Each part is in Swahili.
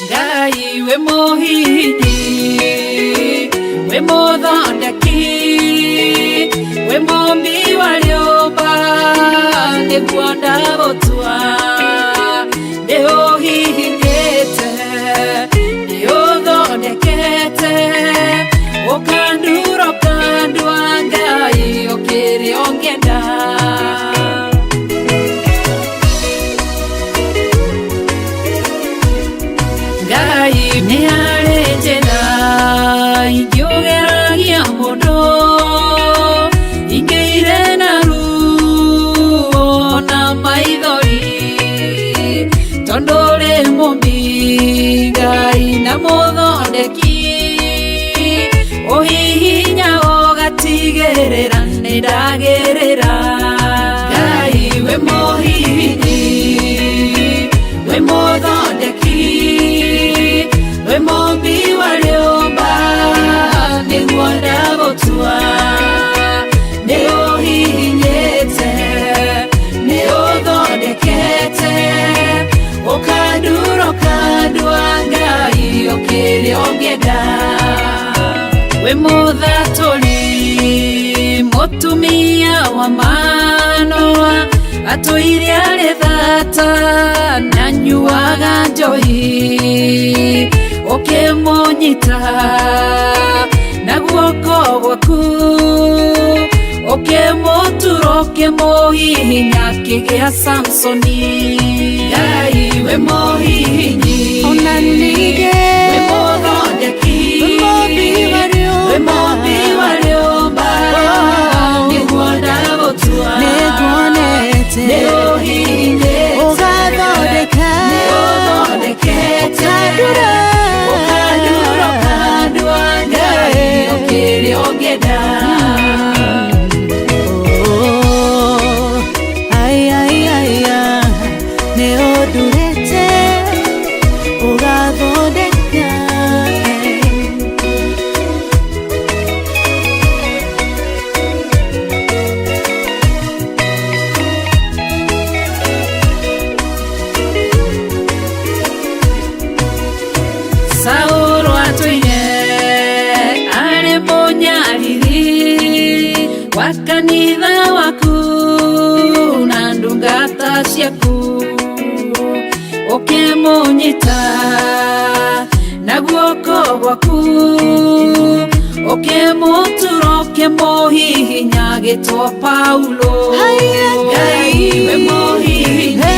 Ngai we mohihinyi, we muthondeki, we mumbi wa riumba, niguo ndagũtua, nĩũhihinyĩte, nĩũthondekete, ũkandura ũkandua Ngai ũkĩrĩa ũngĩenda. Ngai nĩ harĩ njĩra ingĩũgeragia mũndũ, ingĩire na ruo na maithori, tondũ ũrĩ mũmbi Ngai na mũthondeki, ũhihinya ũgatigĩrĩra nĩndagĩrĩra. Ngai we mũhihinyi, we mũthondeki, we mumbi wa riumba, nĩguo ndagũtua, nĩũhihinyĩte, nĩũthondekete, ũkandura ũkandua Ngai ũkĩrĩa ũngĩenda. We mũthatũri, mũtumia wa Manoa, atũire arĩ thata na nyuaga njohi, ũkĩmũnyita na guoko gwaku, ũkĩmũtura ũkĩmũhihinya akĩgĩa Samsoni. Ngai we mũhihinyi, ona ningĩ we mũthondeki, we mumbi wa riumba, nĩguo ndagũtua, nĩnguonete, nĩũhihinyĩte, ũgathondeka, nĩũthondekete, ũkandura ũkandua Ngai ũkĩrĩa ũngĩenda. nĩũndurĩte, ũgathondeka. Saũlũ atũire arĩ mũnyariri wa kanitha waku na ndungata ciaku, ũkĩmũnyita na guoko gwaku, ũkĩmũtura ũkĩmũhihinya agĩtwo Paulo. Ngai we mũhihinyi,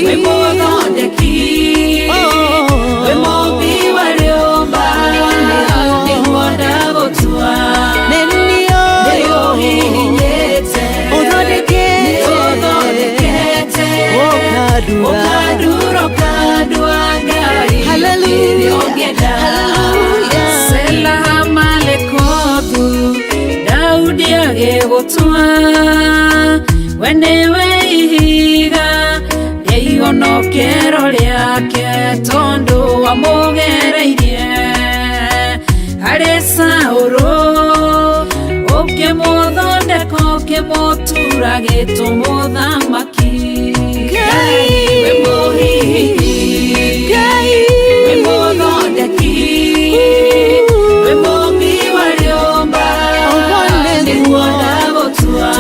we mũthondeki, we mumbi wa riumba, nĩguo ndagũtua, nĩũhihinyĩte, nĩũthondekete, ũkandura ũkandua Ngai ũkĩrĩa ũngĩenda. Sela Malekothu, Daudi agĩgũtua, we nĩwe ihiga rĩa ihonokero rĩake, tondũ wamũgereirie harĩ Saũlũ, ũkĩmũthondeka ũkĩmũtura agĩtwo mũthamaki. Ngai we mũhihinyi, we mũthondeki, we mumbi wa riumba, nĩguo ndagũtua,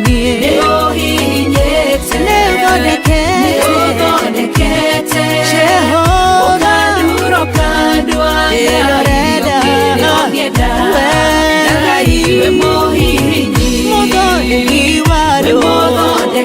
nĩũhihinyĩte, nĩũthondekete, ũkandura ũkandua Ngai ũkĩrĩa ũngĩenda. Ngai we mũhihinyi, we mũthondeki,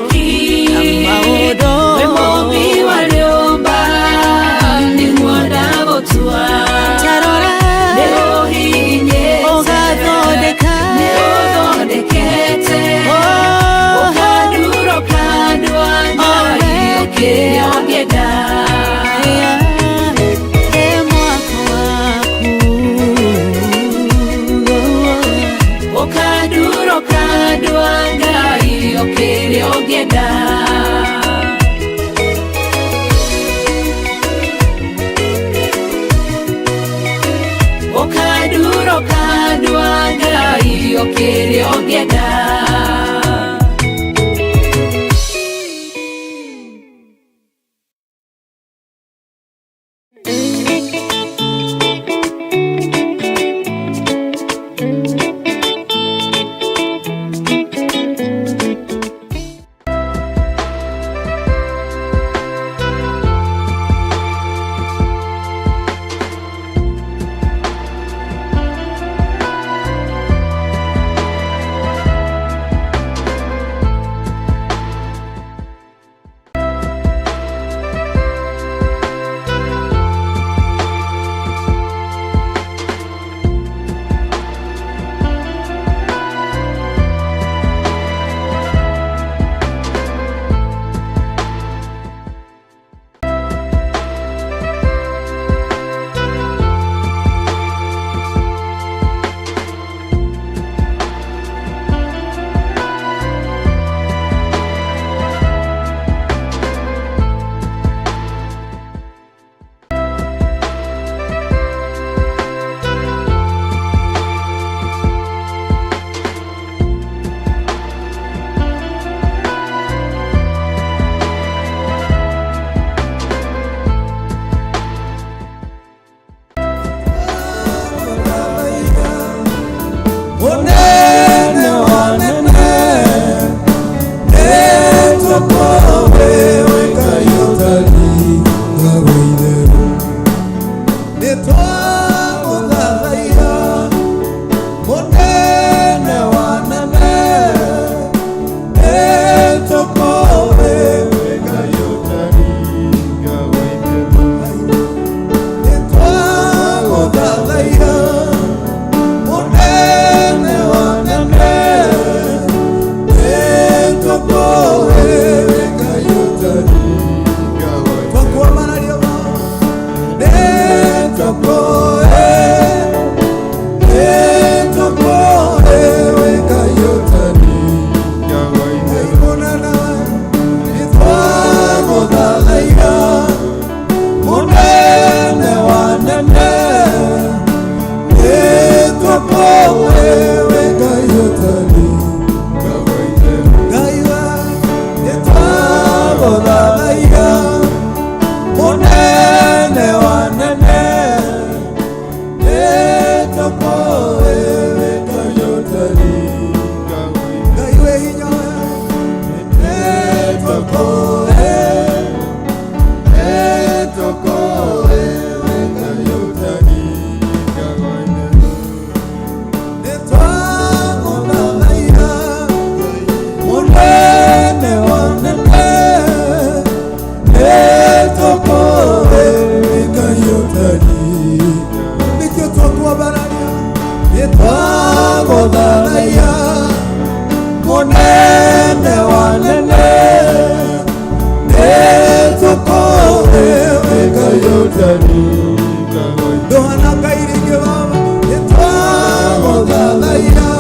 Doana kairige baba etwago dalaira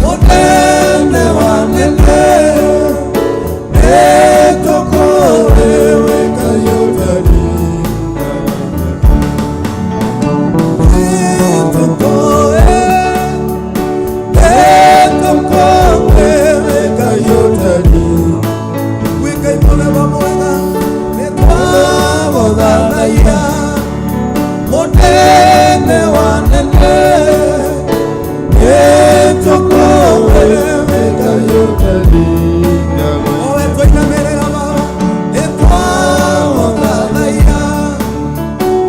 Motene wanene etoko ewe kayotari etoko ewe kayotari wika ipone bamoega etwago dalaira Motene wanene etoko ewe kayotari Owe toina merera baba etwago dalaira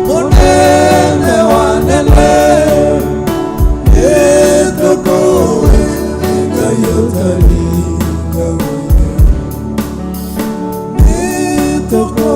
Motene wanene etoko ewe kayotari etoko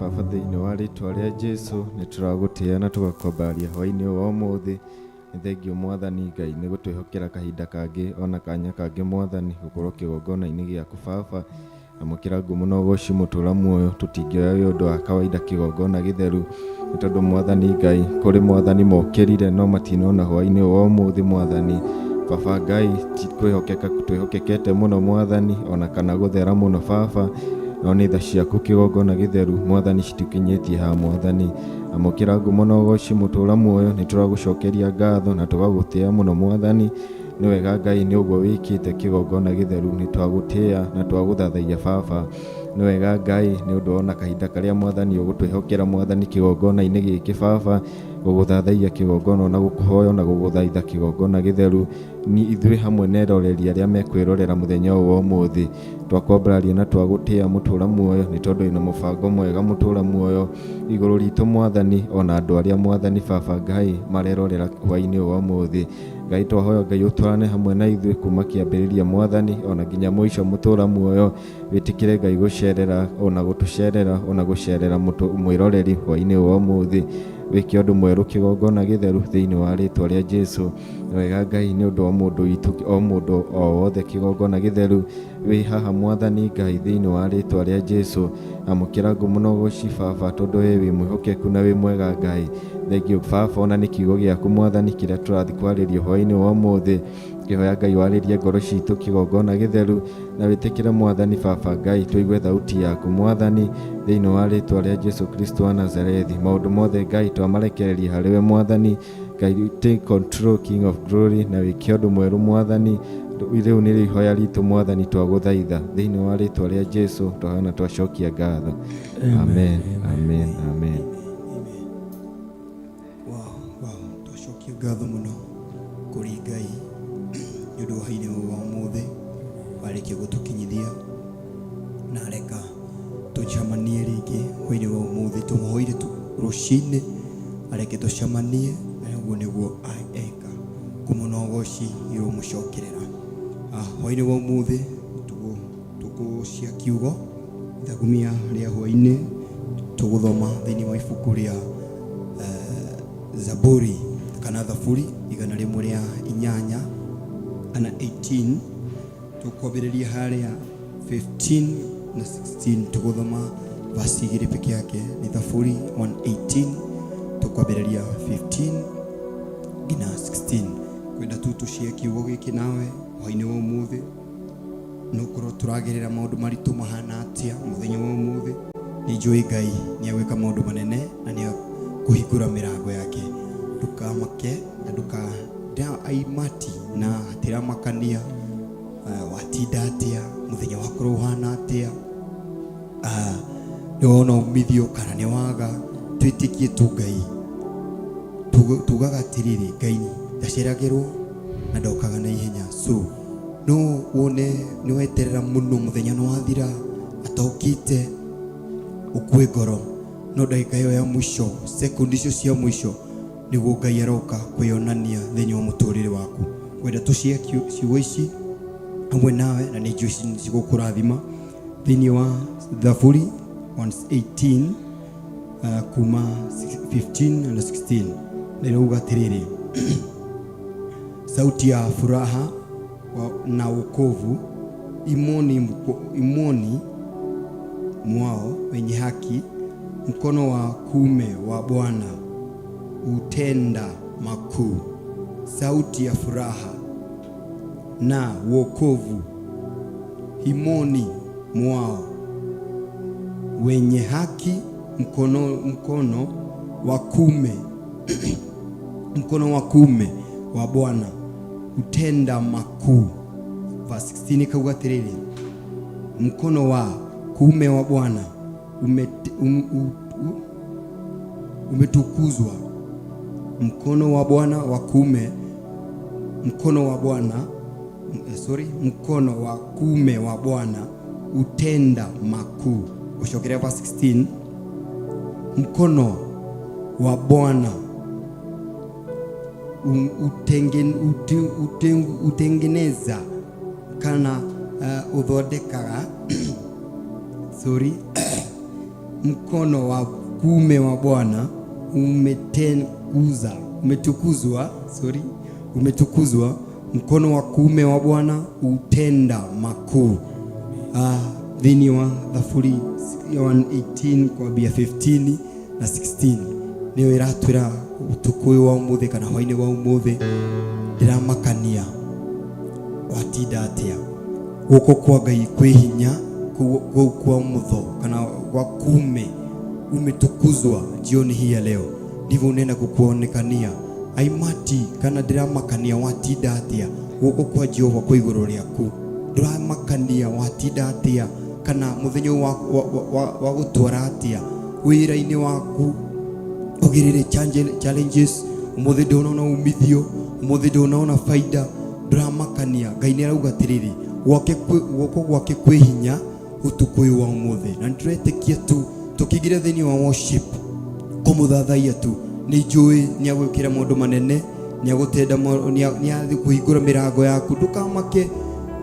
Baba thĩinĩ wa rĩĩtwa rĩa Jesũ nĩ tũragũtĩĩa na tũgakwambaria hwaĩ-inĩ wa ũmũthĩ. Nĩ thengio Mwathani Ngai nĩ gũtwĩhokera kahinda kangĩ ona kanya kangĩ Mwathani gũkorwo kĩgongona-inĩ gĩaku Baba. Amũkĩra ngumo na ũgooci mũtũũra muoyo, tũtingĩoya wĩ ũndũ wa kawaida kĩgongona gĩtheru nĩ tondũ Mwathani Ngai kũrĩ Mwathani mokĩrire no matinona hwaĩ-inĩ wa ũmũthĩ Mwathani. Baba Ngai ti kwĩhokeka twĩhokekete mũno Mwathani ona kana gũthera mũno Baba, no nĩ tha ciaku kĩgongona gĩtheru Mwathani citikinyĩtie ha Mwathani. Amũkĩra ngumo na ũgooci mũtũũra muoyo, nĩ tũragũcokeria ngatho na tũgagũtĩĩa mũno Mwathani. Nĩ wega Ngai nĩ ũguo wĩkĩte kĩgongona gĩtheru, nĩ twagũtĩĩa na twagũthathaia Baba. Nĩ wega Ngai nĩ ũndũ ona kahinda karĩa Mwathani ũgũtwĩhokera Mwathani kĩgongona-inĩ gĩkĩ Baba, gũgũthathaia kĩgongona na gũkũhoya na gũgũthaitha kĩgongona gĩtheru. Ithuĩ hamwe na eroreri arĩa mekwĩrorera mũthenya ũyũ wa ũmũthĩ, twakwambararia na twagũtĩĩa mũtũũra muoyo nĩ tondũ wĩna mũbango mwega mũtũũra muoyo igũrũ ritũ Mwathani, ona andũ arĩa Mwathani Baba Ngai marerorera hwaĩ-inĩ ũyũ wa ũmũthĩ. Ngai twahoya Ngai ũtwarane hamwe na ithuĩ kuma kĩambĩrĩria Mwathani ona nginya mũico mũtũũra muoyo. Wĩtĩkĩre Ngai gũcerera ona gũtũcerera ona gũcerera mwĩroreri hwaĩ-inĩ ũyũ wa ũmũthĩ. Wĩke ũndũ mwerũ kĩgongona gĩtheru thĩinĩ wa rĩĩtwa rĩa Jesũ. Wega Ngai nĩ ũndũ wa mũndũ witũ o mũndũ o wothe kĩgongona gĩtheru wĩ haha Mwathani Ngai thĩinĩ wa rĩĩtwa rĩa Jesũ. Amũkĩra ngumo na ũgooci Baba tondũ wee wĩ mwĩhokeku na wĩ mwega Ngai. Thengio Baba ona nĩ kiugo gĩaku Mwathani kĩrĩa tũrathiĩ kwarĩrio hwaĩ-inĩ wa ũmũthĩ. Ngĩhoya Ngai warĩrie ngoro citũ kĩgongona gĩtheru na wĩtĩkĩre Mwathani Baba Ngai tũigue thauti yaku Mwathani thĩinĩ wa rĩĩtwa rĩa Jesũ Kristo wa Nazarethi. Maũndũ mothe Ngai twamarekereria harĩwe Mwathani. Ngai take control King of Glory na wĩke ũndũ mwerũ Mwathani. Rĩu nĩ ihoya ritũ Mwathani twagũthaitha thĩinĩ wa rĩĩtwa rĩa Jesũ twahoya na twacokia ngatho. Amen, amen, amen. Twacokia ngatho mũno kũrĩ Ngai nĩ ũndũ wa hwaĩ-inĩ wa ũmũthĩ warĩkia gũtũkinyithia na reka tũcemanie rĩngĩ hwaĩ-inĩ wa ũmũthĩ. Tũmũhoire rũcinĩ areke tũcemanie na ũguo nĩguo eka ngumo na ũgooci irũmũcokerera. Hwaĩ-inĩ wa ũmũthĩ tũgũcia kiugo ithagumia rĩa hwaĩ-inĩ tũgũthoma thĩinĩ wa ibuku rĩa Zaburi kana Thaburi 108 ana 18. Tũkwambĩrĩria harĩa 15 na 16 tũgũthoma vasi 2 peke yake. Ni Thaburi 118 tũkwambĩrĩria 15 nginya 16. Kwenda tu tũcie kiugo gĩkĩ nawe hwaĩ-inĩ wa ũmũthĩ. Nũkorwo tũragerera maũndũ maritũ mahana atĩa mũthenya wa ũmũthĩ. Nĩ njũĩ Ngai nĩ agwĩka maũndũ manene na nĩ kũhingũra mĩrango yake. Ndũkamake na ndũkaimati na tiramakania watinda atĩa mũthenya wakorwo ũhana atĩa. Nĩwona umithio kana nĩwaga twĩtĩkie tu Ngai tugaga atĩrĩrĩ Ngai ndaceragĩrwo na ndokaga na ihenya. So no wone nĩweterera mũno mũthenya nĩwathira ataũkĩte ukue ngoro, no ndagĩka ĩyo ya mũico, sekundi icio cia mũico nĩguo Ngai aroka kwĩonania thĩinĩ wa mũtũrĩre waku. Wenda tũcie ciugo ici hamwe nawe na nĩ njũĩ cigũkũrathima thĩinĩ wa Zaburi 118 kuma 15 and 16 nĩrauga atĩrĩrĩ sauti ya furaha na wokovu imoni mwao wenye haki, mkono wa kuume wa Bwana utenda makuu. Sauti ya furaha na wokovu imoni mwao wenye haki, mkono wa kuume mkono wa kuume wa Bwana utenda makuu. Verse 16 kauga atĩrĩrĩ mkono wa kuume wa Bwana umetukuzwa. Mkono wa Bwana wa kuume, mkono wa Bwana mkono wa kuume wa Bwana utenda makuu. Ushokerea verse 16 mkono wa Bwana utengeneza kana uthondekaga mkono wa kuume wa Bwana umetukuzwa. Mkono wa kuume wa Bwana utenda makuu. Thĩinĩ wa Zaburi 118 kwambia 15 na 16 nĩyo ĩratwĩra ũtukũ wa ũmũthĩ kana hwainĩ wa ũmũthĩ ndĩramakania watinda atĩa gũkũ kwa Ngai kwĩ hinya kũu kwa mũtho kana kwa kuume umetukuzwa jioni hii ya leo. Ndivyo nenda kukuonekania aimati kana ndĩramakania watinda atĩa gũkũ kwa Jehova kwa igũrũ rĩaku. Ndĩramakania watinda atĩa kana mũthenya wa gũtwara atĩa wĩra-inĩ waku ũgerere challenges. Ũmũthĩ ndũnaona umithio, ũmũthĩ ndũnaona faida. Ndĩramakania Ngai nĩarauga atĩrĩrĩ guoko gwake kwĩ hinya ũtukũ ũyũ wa ũmũthĩ, na nĩtũretĩkia tu tũkĩingĩra thĩinĩ wa worship kũmũthathaiya tu. Nĩ njũĩ nĩagwĩkĩra maũndũ manene, nĩagũtenda, nĩathiĩ kũhingũra mĩrango yaku. Ndũkamake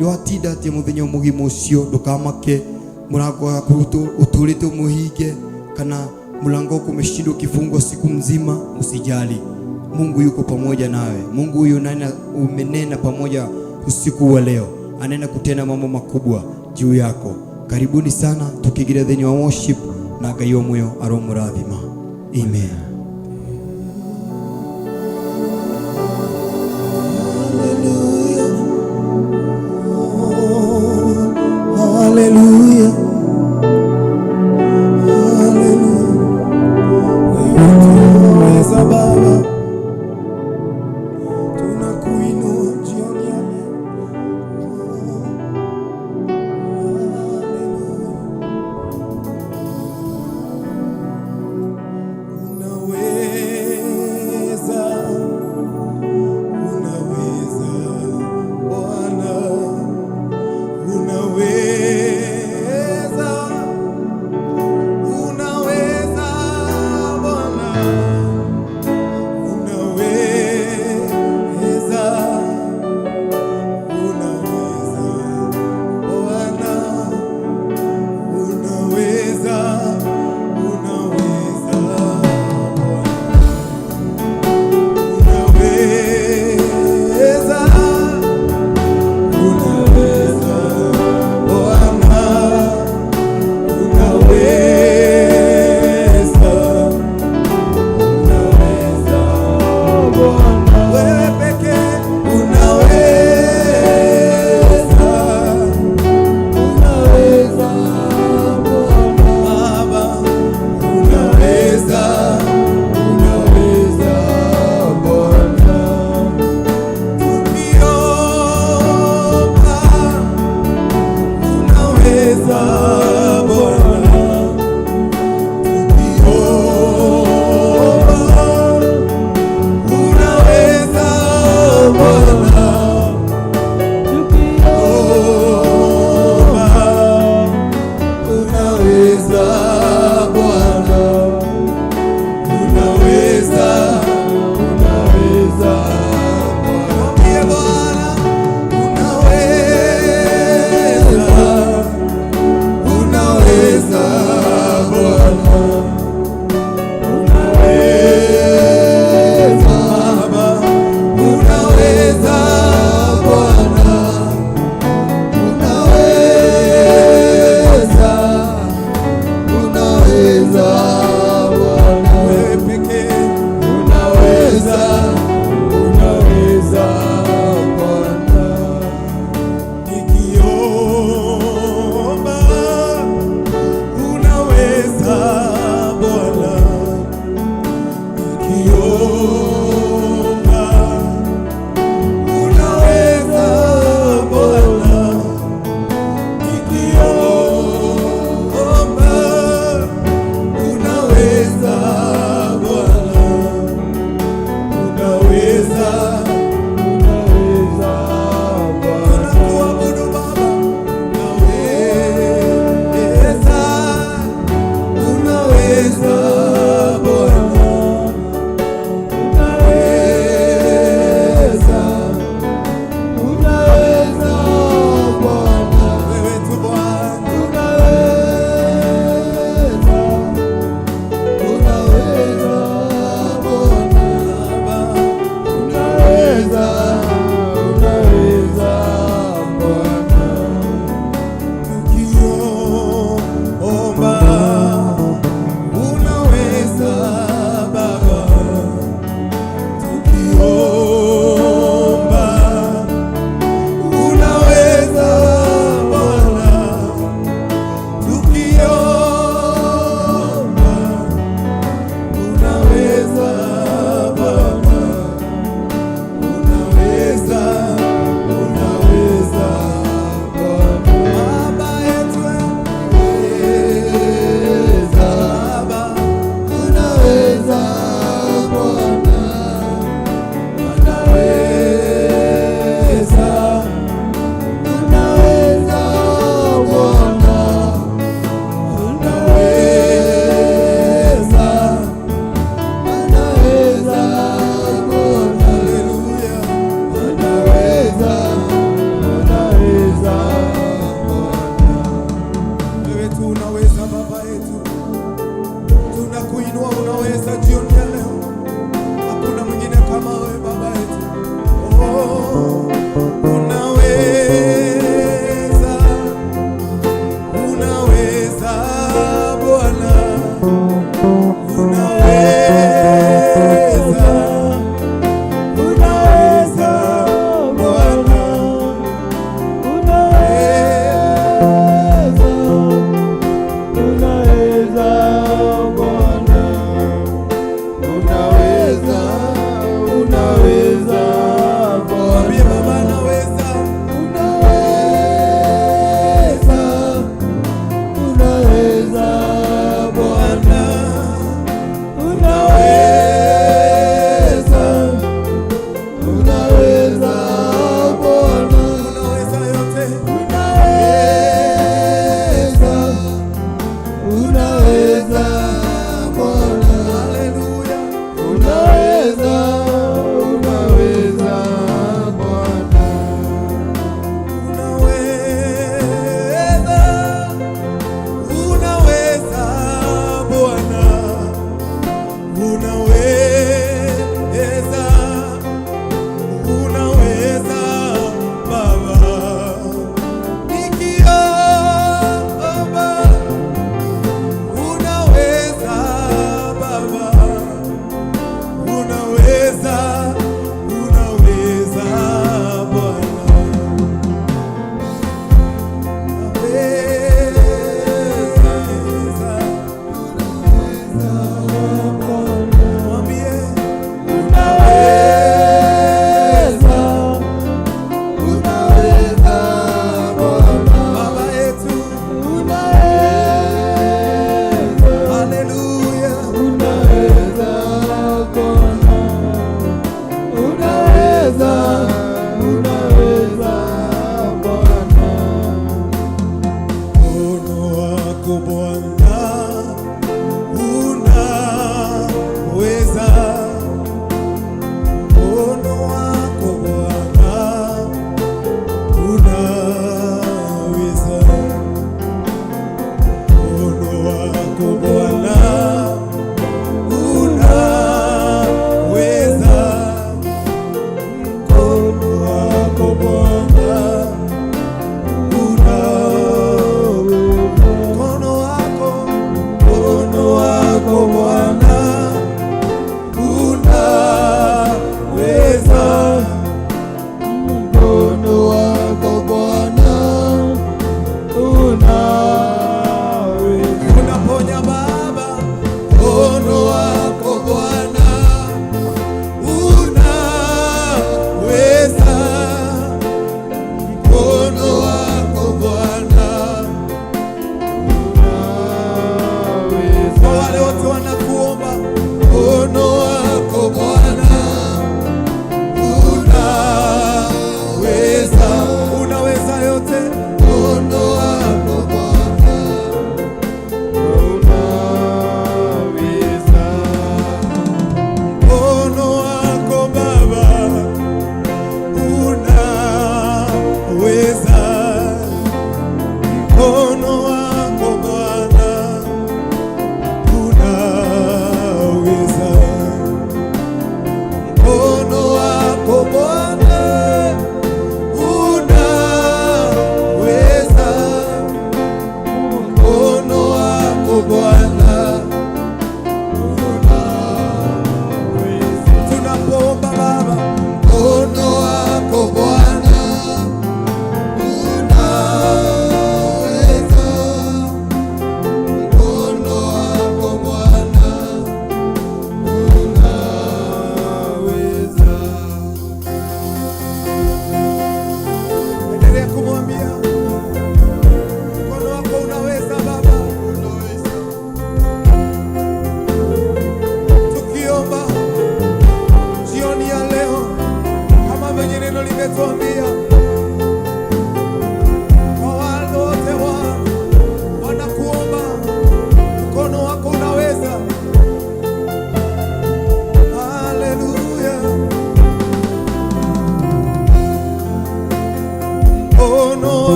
nĩwatinda atĩ mũthenya mũgima ũcio, ndũkamake mlango wako utulete umuhinge kana mlango wako umeshindwa kifungwa siku mzima. Usijali, Mungu yuko pamoja nawe. Mungu huyu umenena pamoja usiku wa leo, anena kutenda mambo makubwa juu yako. Karibuni sana tukigira thĩinĩ wa worship na Ngai wa muoyo aromũrathima. Amen. Hallelujah. Tunaweza Baba, tunakuinua jioni ya leo. Hallelujah.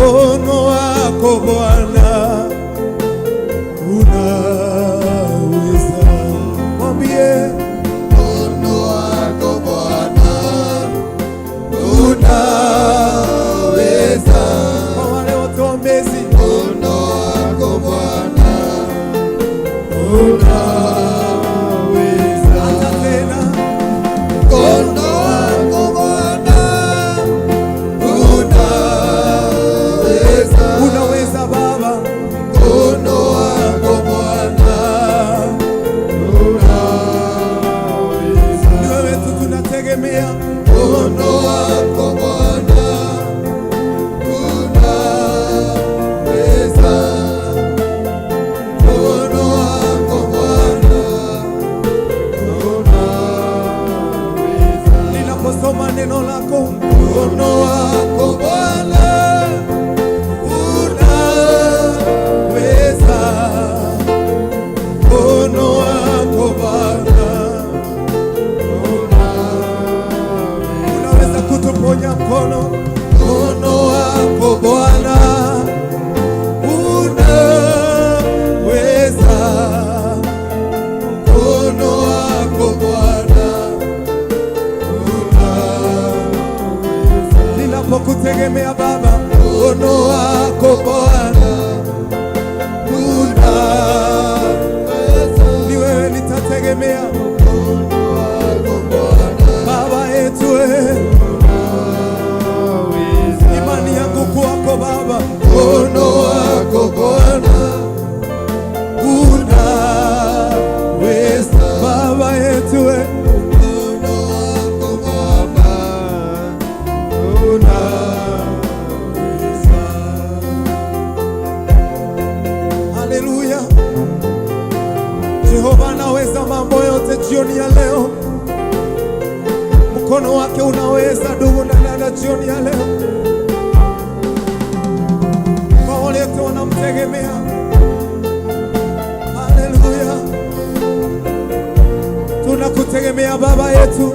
mkono wako Bwana unaweza. Mwambie mkono wako Bwana unaweza. Kwa wale wote waombezi, mkono wako Bwana unaweza. Hata tena mkono wako Bwana unaweza. Unaweza Baba, mkono wako Bwana unaweza. Ni wewe tu tunategemea, mkono wako Bwana unaweza. Mkono wako Bwana unaweza. Ninaposoma neno lako, mkono wako Bwana unaweza. Mkono wako Bwana unaweza kutuponya mkono. Mkono wako Bwana unaweza. Mkono wako Bwana unaweza. Ninapokutegemea Baba, mkono wako Bwana unaweza. Ni wewe nitategemea, mkono wako Bwana. Baba yetu imani yangu kwako Baba, mkono wako Bwana unaweza. Baba yetu mkono wako Baba unaweza. Haleluya. Jehova anaweza mambo yote jioni ya leo. Mkono wake unaweza, ndugu na dada, jioni ya leo. Kwa wale wote wanamtegemea. Haleluya. Tunakutegemea Baba yetu.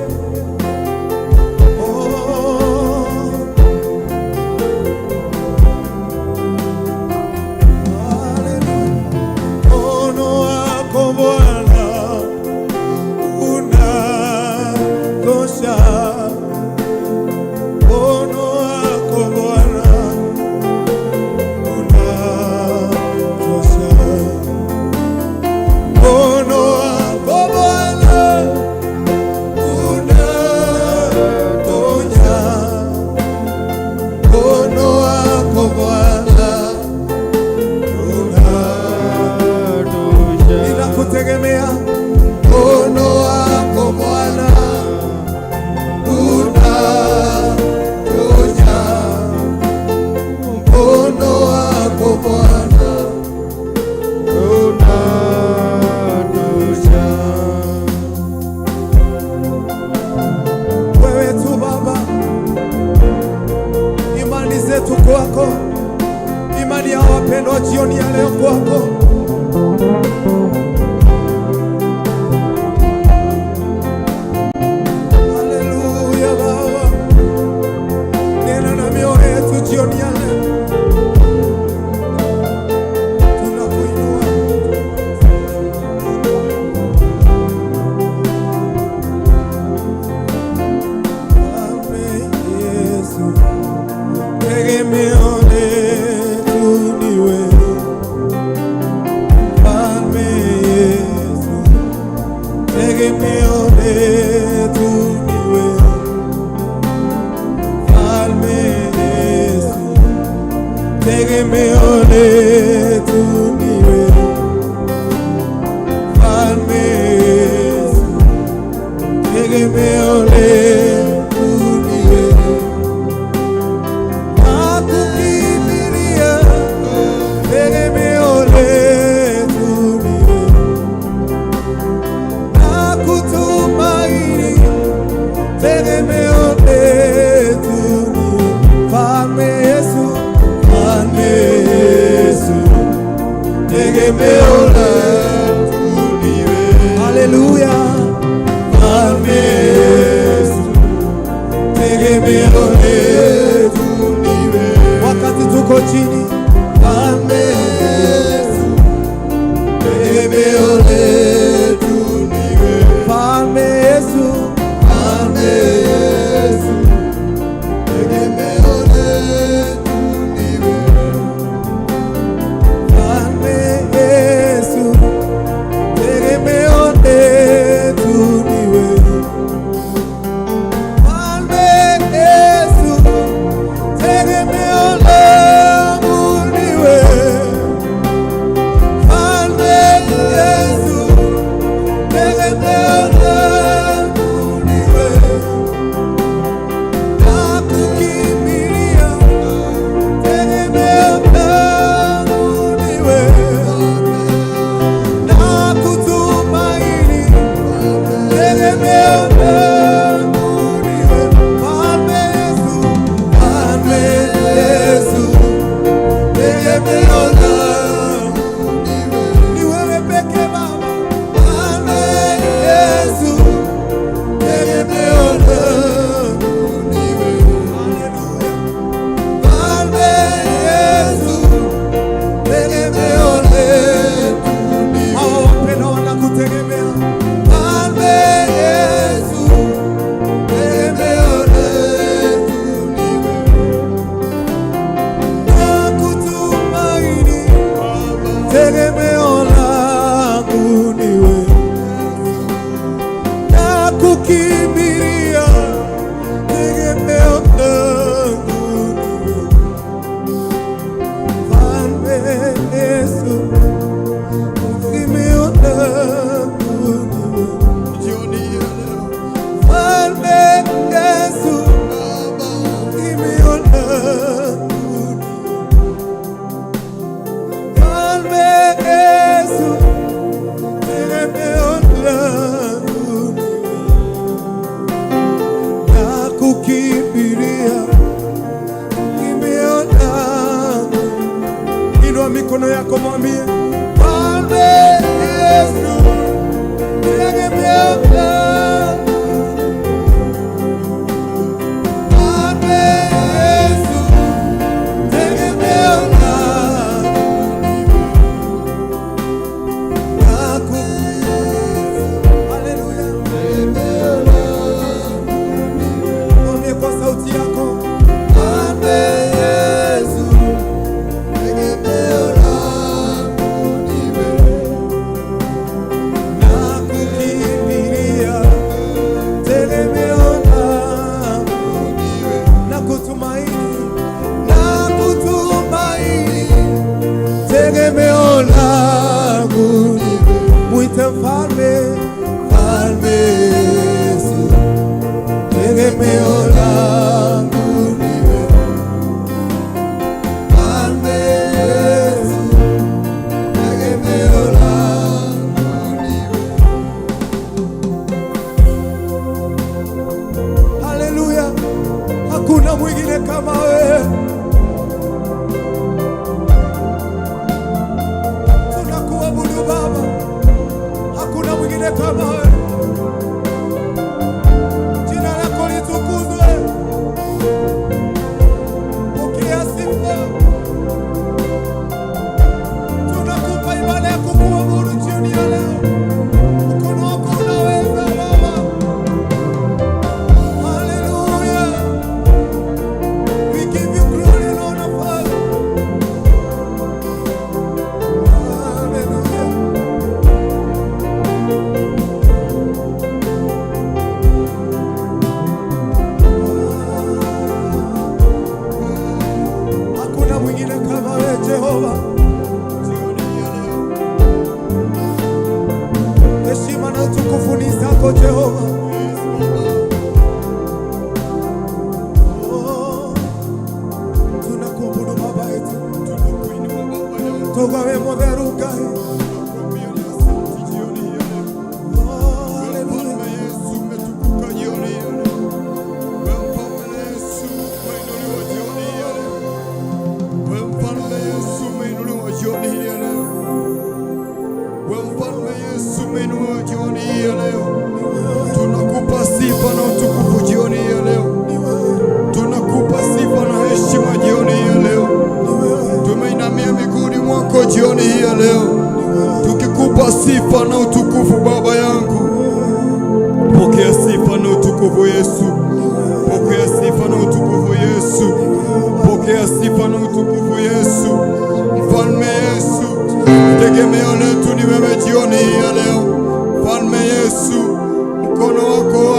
Mkono wako Bwana unatosha. Mkono wako Bwana unatosha. Mkono wako Bwana unatonya. Mkono wako Bwana unatosha. Ninakutegemea, mkono wako Bwana unatonya. Mkono wako Bwana unatosha. Wewe tu Baba, imani zetu kwako, imani ya wapendwa jioni ya leo kwako. Haleluya Baba, nena na mioyo yetu jioni ya leo. Tunakuinua. Amen Yesu, tegemeo letu ni wewe. Amen Yesu, tegemeo letu ni wewe. Amen Yesu, tegemeo letu ni wewe. Amen Yesu, tegemeo letu ni wewe. Nakukimbilia, tegemeo letu ni wewe. Nakutumaini, tegemeo letu ni wewe. Mfalme Yesu, Mfalme Yesu, tegemeo letu ni wewe. Haleluya. Mfalme Yesu, tegemeo letu ni wewe. Wakati tuko mikono yako, mwambie Mfalme Yesu, tegemeo langu. Mfalme Yesu, tegemeo langu. Haleluya. Mwambie kwa sauti yako, Mfalme Yesu, tegemeo langu ni wewe. Nakukimbilia, tegemeo langu ni wewe. Nakutumaini, tegemeo langu ni wewe. Mwite Mfalme, Mfalme Yesu, tegemeo langu ni wewe. Mfalme Yesu, tegemeo langu ni wewe. Haleluya, hakuna mwingine kama wewe. Tunakuabudu Baba, hakuna mwingine kama wewe. Jina lako litukuzwe. Pokea sifa. Tunakupa ibada ya kukuabudu jioni ya leo. Mkono wako unaweza Baba. Hallelujah. We give you glory and honor, Father. Hallelujah. Hakuna mwingine kama wewe Jehova. Heshima na utukufu ni zako Jehova. Oh, tunakuabudu Baba yetu. Toka wewe mwaberuka. Tunakupa sifa na utukufu jioni ya leo. Tunakupa sifa na heshima jioni ya leo. Tumeinamia miguuni mwako jioni hii ya leo, tukikupa sifa na utukufu. Baba yangu, pokea sifa na utukufu Yesu. Pokea sifa na utukufu Yesu. Pokea sifa na utukufu Yesu. Mfalme Yesu, tegemeo letu ni wewe jioni hii ya leo. Mfalme Yesu, mkono wako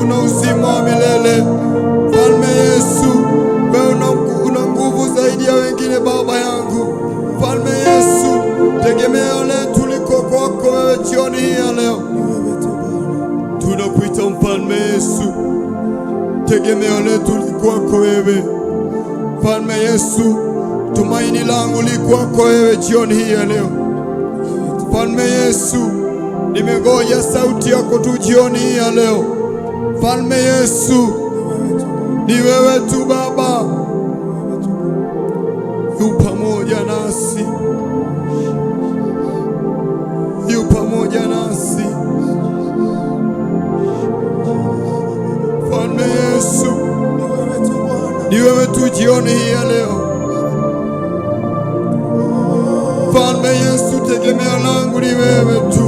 una uzima wa milele. Mfalme Yesu, wewe una nguvu zaidi ya wengine Baba yangu. Mfalme Yesu, tegemeo letu liko kwako wewe jioni hii ya leo. Tunakuita Mfalme Yesu, tegemeo letu liko kwako wewe. Mfalme Yesu, tumaini langu liko kwako wewe jioni hii ya leo. Mfalme Yesu, nimegoja sauti yako tu jioni hii ya leo. Mfalme Yesu, ni wewe tu Baba, yu pamoja nasi, yu pamoja nasi. Mfalme Yesu, ni wewe tu jioni hii ya leo. Mfalme Yesu, tegemeo langu ni wewe tu.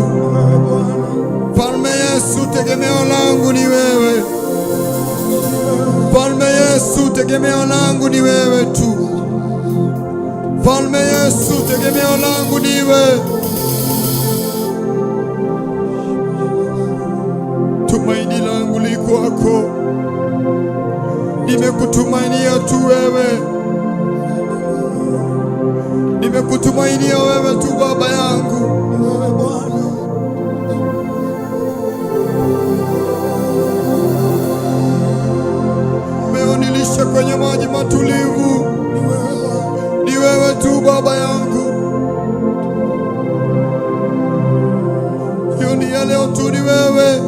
Mfalme Yesu, tegemeo langu ni wewe. Mfalme Yesu, tegemeo langu ni wewe tu. Mfalme Yesu, tegemeo langu ni wewe. Tumaini langu liko kwako. Nimekutumainia tu wewe. Nimekutumainia wewe tu Baba yangu. Umenilisha kwenye maji matulivu. Ni wewe tu Baba yangu. Jioni ya leo tu ni wewe.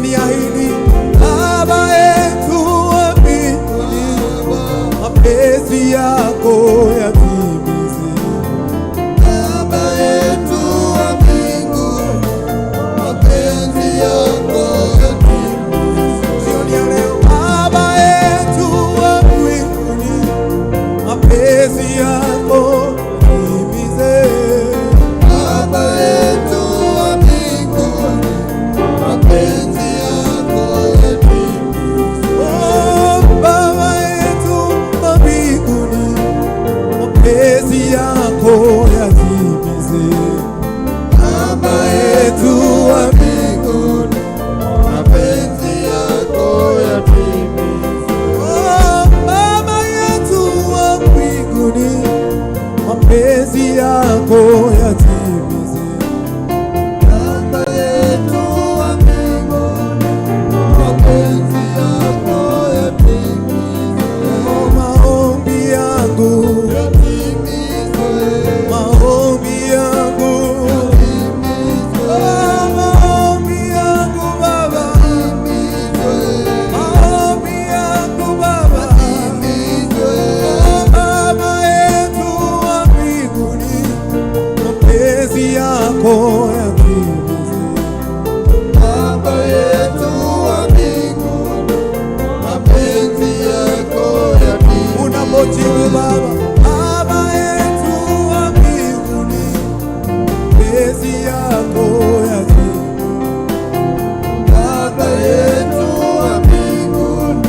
uliniahidi Baba yetu wa mbinguni, mapenzi yako yatimize. Baba yetu wa mbinguni, mapenzi yako yatimize. Jioni ya leo Baba yetu wa mbinguni, mapenzi yako yatimize. Baba yetu wa mbinguni, mapenzi yako yatimize. Oh, Baba yetu wa mbinguni, mapenzi yako yatimize. Baba yetu wa mbinguni, mapenzi yako yatimize. Oh, Baba yetu wa mbinguni, mapenzi yako yatimize. Baba yetu wa mbinguni, mapenzi yako yatimize. Oh, maombi yangu yatimizwe, maombi yangu yatimizwe. Oh, maombi yangu Baba yatimizwe, maombi yangu Baba yatimizwe. Oh, Baba yetu wa mbinguni, mapenzi yako yatimize. Baba yetu wa mbinguni, mapenzi yako yatimize. Unapojibu Baba, Baba yetu wa mbinguni, mapenzi yako yatimize. Baba yetu wa mbinguni,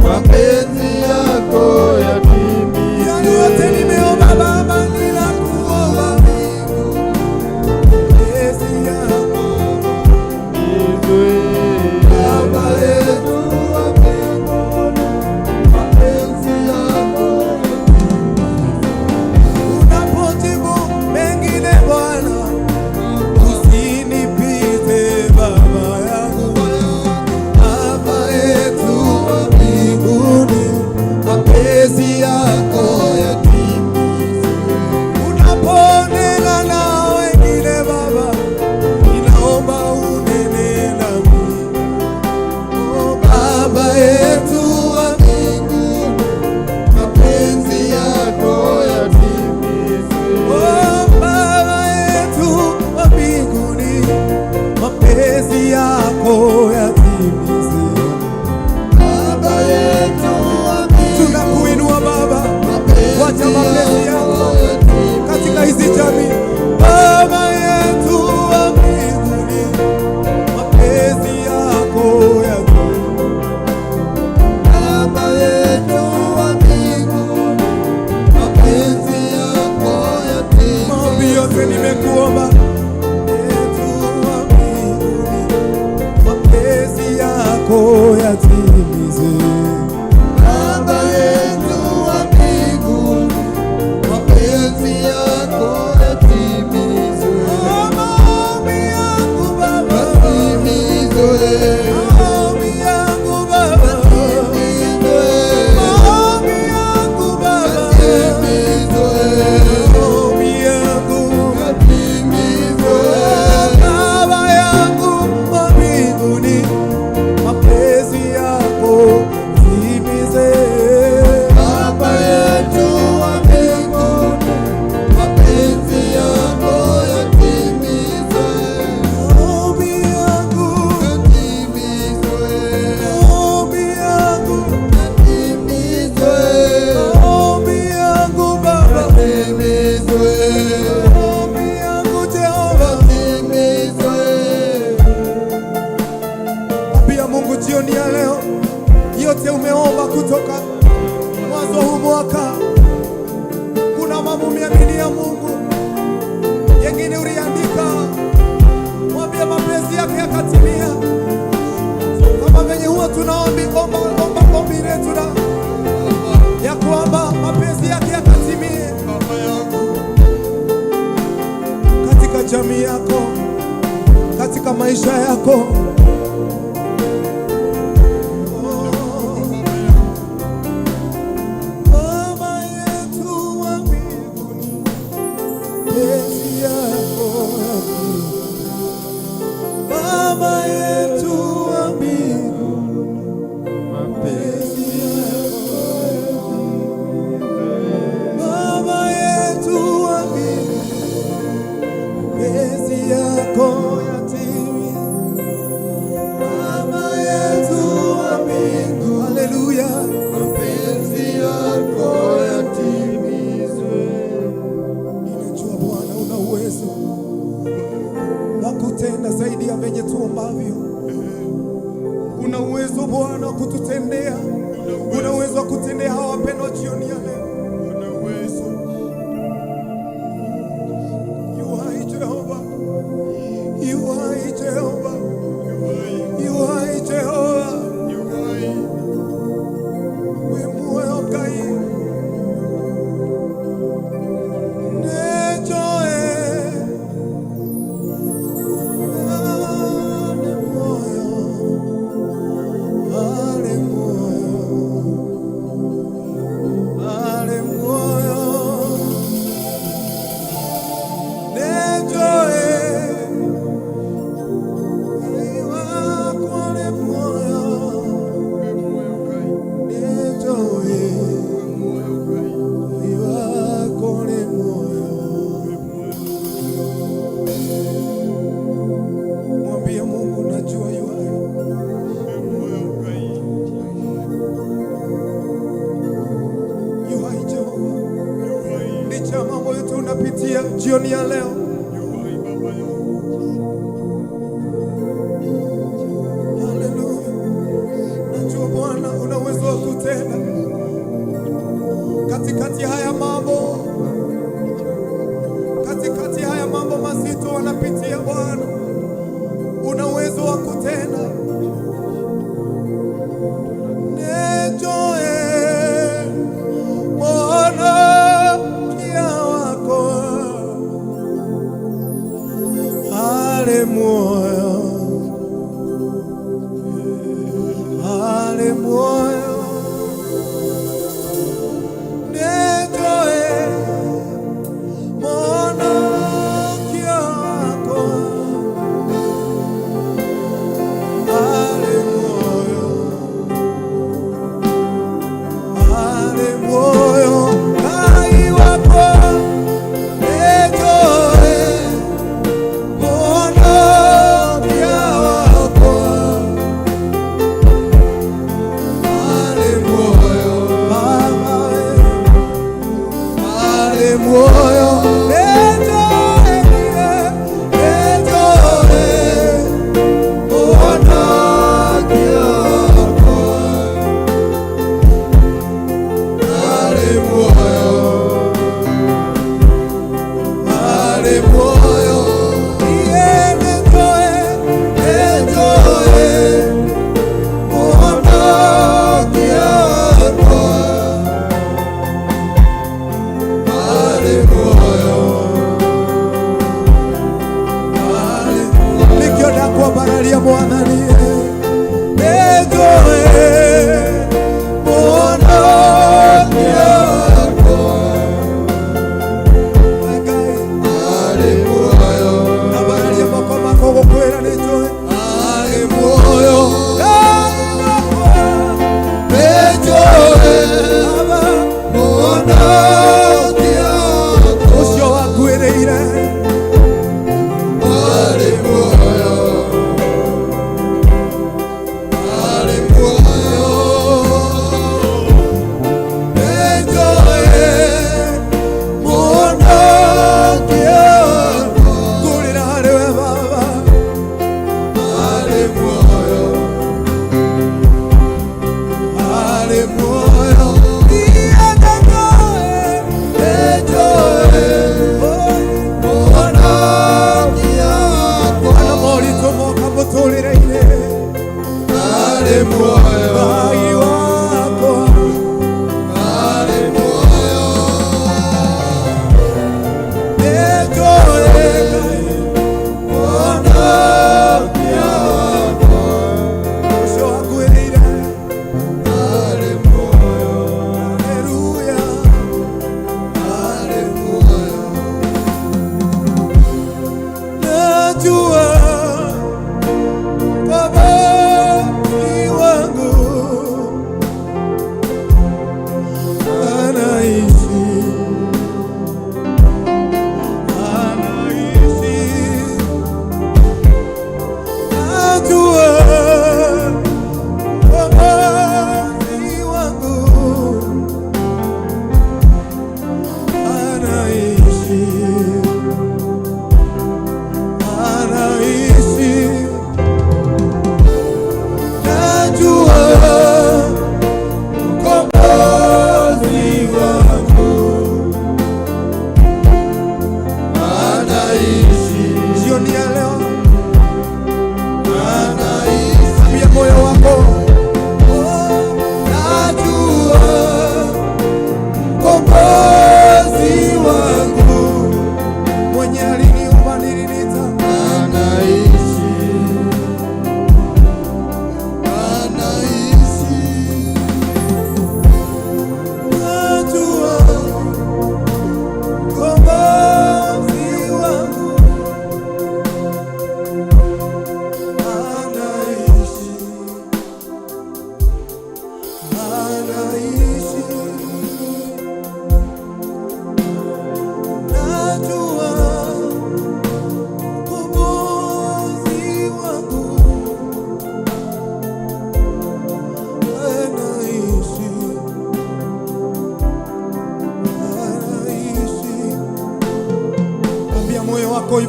mapenzi yako yatimize. Yale yote nimeomba Baba, ninakuomba mapenzi yako Baba yetu wa mbinguni, mapenzi yako unapojibu mengine Bwana, usinipite Baba yangu. Baba yetu wa mbinguni, mapenzi yako yatimizwe. Unaponena na wengine Baba, ninaomba unene nami. Oh, Baba yetu wa mbinguni, mapenzi yako yatimizwe. Oh, Baba yetu wa mbinguni, mapenzi yako yatimizwe. Baba yetu wa mbinguni, tunakuinua Baba, wacha mapenzi yako katika hizi jamii. Baba yetu wa mbinguni, mapenzi yako yatimizwe. Baba yetu wa mbinguni, mapenzi yako yatimizwe. Maombi yote nimekuomba yetu wa mbinguni, mapenzi yako yatimize. Baba yetu wa mbinguni, mapenzi yako yatimizwe. Maombi yangu Baba yatimizwe. Maombi yangu Baba yatimizwe. Maombi yangu Baba yatimizwe. Maombi yangu yatimizwe. Baba yangu wa mbinguni, mapenzi yako yatimize. Baba yetu wa mbinguni, mapenzi yako yatimizwe. Maombi yangu yatimizwe. Maombi yangu yatimizwe. Maombi yangu Baba yatimizwe. Maombi yangu Jehova yatimizwe. Pia Mungu, jioni ya leo yote umeomba kutoka mwanzo huu mwaka, kuna mambo umeaminia Mungu, yengine uliandika, mwambie mapenzi yake yakatimia. Kama venye huwa tunaomba ombi letu ya kwamba mapenzi yake yakatimie katika jamii yako, katika maisha yako. Baba yetu wa kututendea, una uwezo wa kutendea hawa wapendwa jioni ya leo. Una uwezo. You are Jehovah. You are Jehovah. You are Jehovah. We moyo kai. Jioni ya leo haleluya, najua Bwana una uwezo wa kutenda katikati haya mambo, katikati haya mambo mazito wanapitia. Bwana una uwezo wa kutenda. Baba ni wangu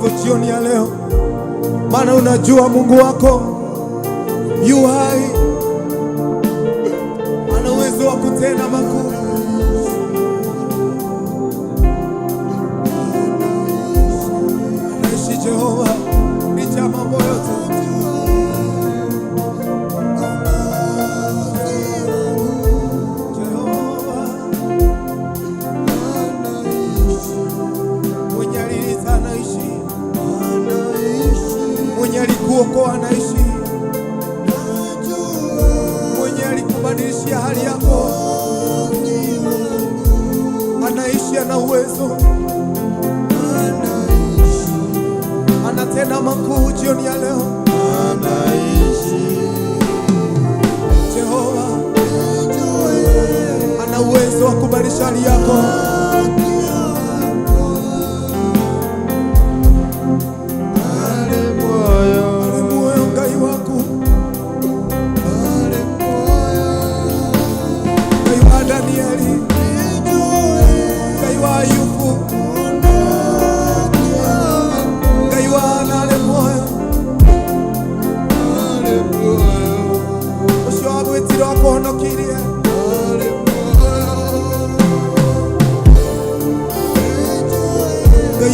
hivyo jioni ya leo, maana unajua Mungu wako yu hai, ana uwezo wa kutenda makuu. Anaishi Jehova licha ya mambo yote. Jehova mwenye alileta anaishi, mwenye alikuokoa anaishi, mwenye alikubadilishia hali yako anaishi, ana uwezo, anatenda makuu jioni ya leo. Jehova ana uwezo wa kubadilisha hali yako.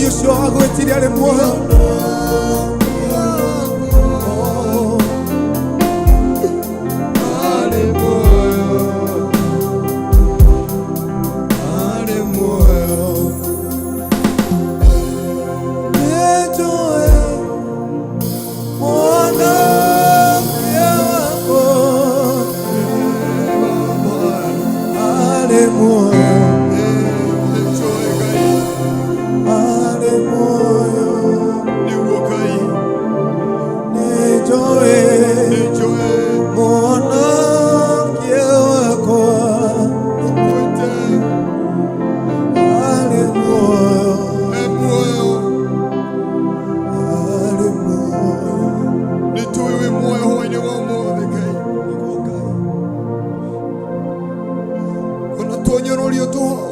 Yeshua agwetire ale muoyo.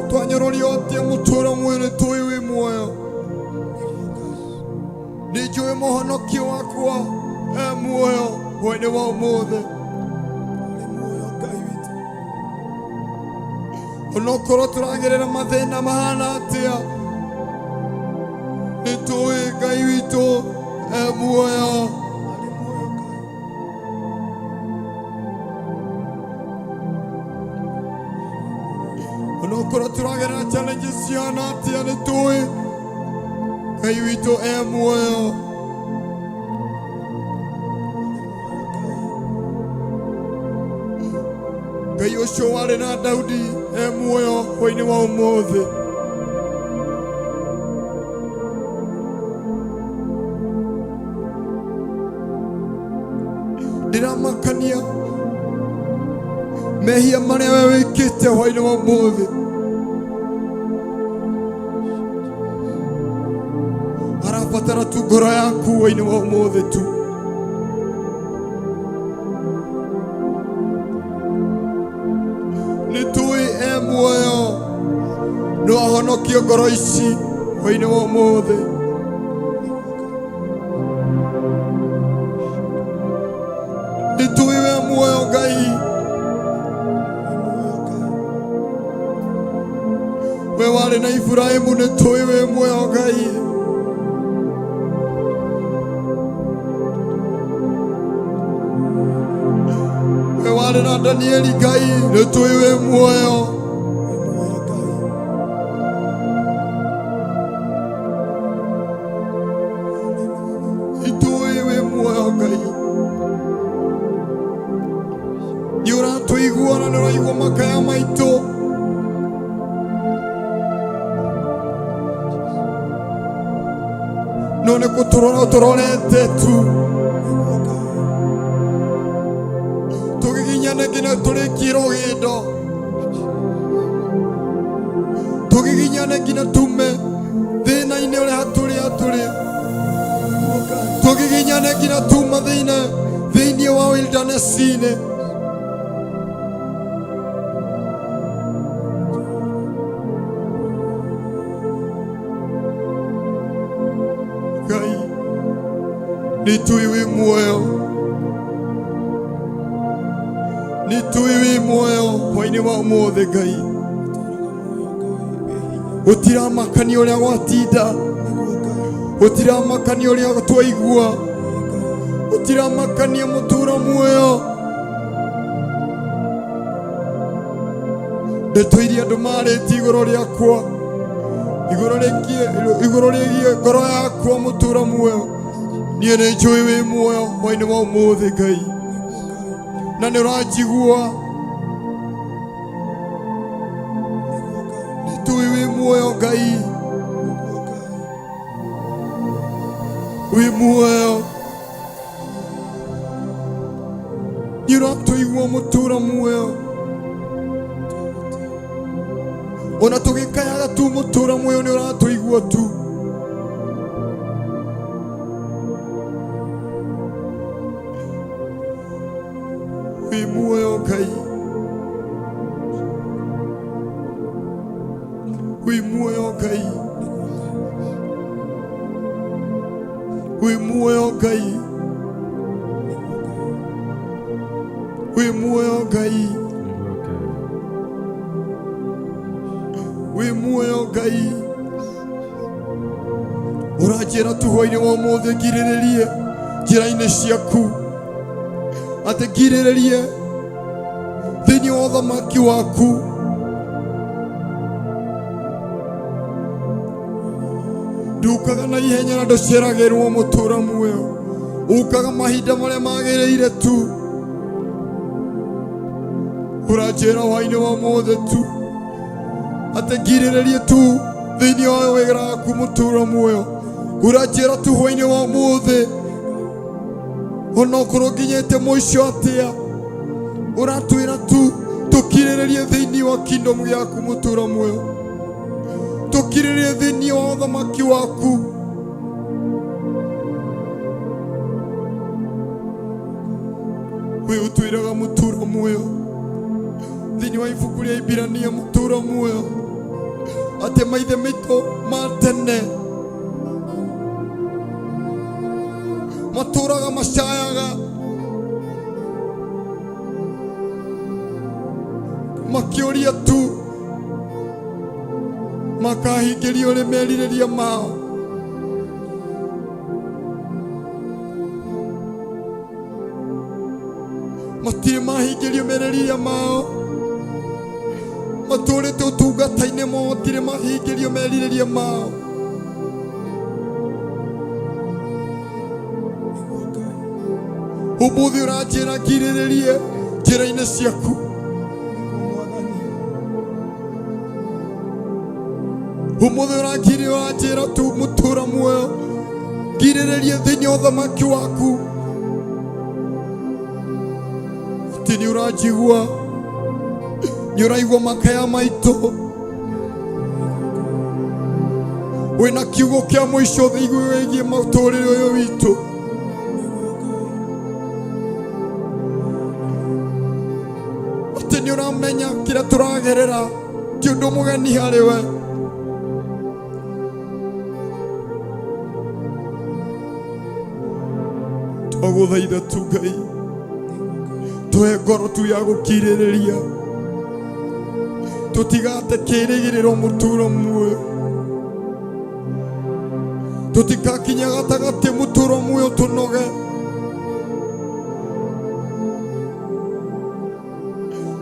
Twanyoroliotie mutura mwene tuiwi muoyo, nijue muhonokia wakwa muoyo wene wa umuthe. Onokorwo turagerera mathina mahana atia, nitui Ngai witu muoyo. Onokorwo turagerera challenges ciana atia, nitui Ngai witu muoyo. Ngai ucio wari na Daudi muoyo hwaini wa umuthi. Ndiramakania mehia maria we wikite hwaini wa umuthi. Arabatara tu ngoro yaku hwaini wa umuthi tu. Nitui muoyo no ahonokia ngoro ici hwaini wa umuthi. Nitui we muoyo Ngai, we wari na Ibrahimu, nitui we muoyo Ngai. We wari na Danieli Ngai, nitui we muoyo. Nitui we muoyo Ngai. Niuratuigua na niraigua makaya maitu. None kuturora uturorete tu. Tugiginyane ngina turi kirogindo. Tugiginyane ngina tume thina-ini uria haturi. Tugiginyane ngina tuma thĩinĩ wa wilderness-inĩ. nitui wi muoyo, nitui wi muoyo hwaini wa ũmũthĩ Ngai. Ũtiramakania ũrĩa gwatinda, ũtiramakania ũrĩa twaigua, ũtiramakania mũtũũra muoyo. Ndeto iria andũ marĩtie igũrũ rĩakwa, igũrũ rĩgiĩ ngoro yakwa mũtũũra muoyo, niĩ nĩ njũĩ wĩ muoyo hwaĩ-inĩ wa ũmũthĩ Ngai, na nĩ ũranjigua. Nĩtũĩ wĩ muoyo Ngai, wĩ muoyo, nĩ ũratũigua mũtũũra muoyo. Ona tũgĩkayaga tu mũtũũra muoyo nĩ ũratũigua tu. Wĩ muoyo Ngai, wĩ muoyo Ngai, wĩ muoyo Ngai, wĩ muoyo Ngai, wĩ muoyo Ngai. Ũranjĩra tu hwaĩ-inĩ wa ũmũthĩ ngirĩrĩrie njĩra-inĩ ciaku, atĩ ngirĩrĩrie thĩinĩ wa ũthamaki waku. Ndukaga na ihenya na ndũceragĩrwo mũtũũra muoyo, ũkaga mahinda marĩa magĩrĩire tu. Ũranjĩra hwaĩ-inĩ wa ũmũthĩ tu atĩ ngirĩrĩrie tu thĩinĩ wa wĩra waku mũtũũra muoyo. Ũranjĩra tu hwaĩ-inĩ wa ũmũthĩ, ona okorwo nginyĩte mũico atĩa, ũratwĩra tu tũkirĩrĩrie thĩinĩ wa kingdom gĩaku mũtũũra muoyo, tũkirĩrĩrie thĩinĩ wa ũthamaki waku. We ũtwĩraga mũtũũra muoyo thĩinĩ wa ibuku rĩa Iburania mũtũũra muoyo, atĩ maithe maitũ ma tene matũũraga macayaga, makĩũria tu makahingĩrio nĩ merirĩria mao. Matirĩ mahingĩrio merirĩria mao, matũũrĩte ũtungata-inĩ mao, matirĩ mahingĩrio merirĩria mao. Ũmũthĩ ũranjĩra ngirĩrĩrie njĩra-inĩ ciaku. Ũmũthĩ ũranjĩra tu mũtũũra muoyo ngirĩrĩrie thĩinĩ wa ũthamaki waku. Atĩ nĩ ũranjigua, nĩ ũraigua makaya maitũ, wĩna kiugo kĩa mũico wĩgiĩ mũtũũrĩre ũyũ witũ. Atĩ nĩ ũramenya kĩrĩa tũragerera ti ũndũ mũgeni harĩ we. Twagũthaitha tu Ngai, tũhe ngoro tu ya gũkirĩrĩria, tũtigate kĩĩrĩgĩrĩro mũtũũra muoyo, tũtikakinya gatagatĩ mũtũũra muoyo tũnoge.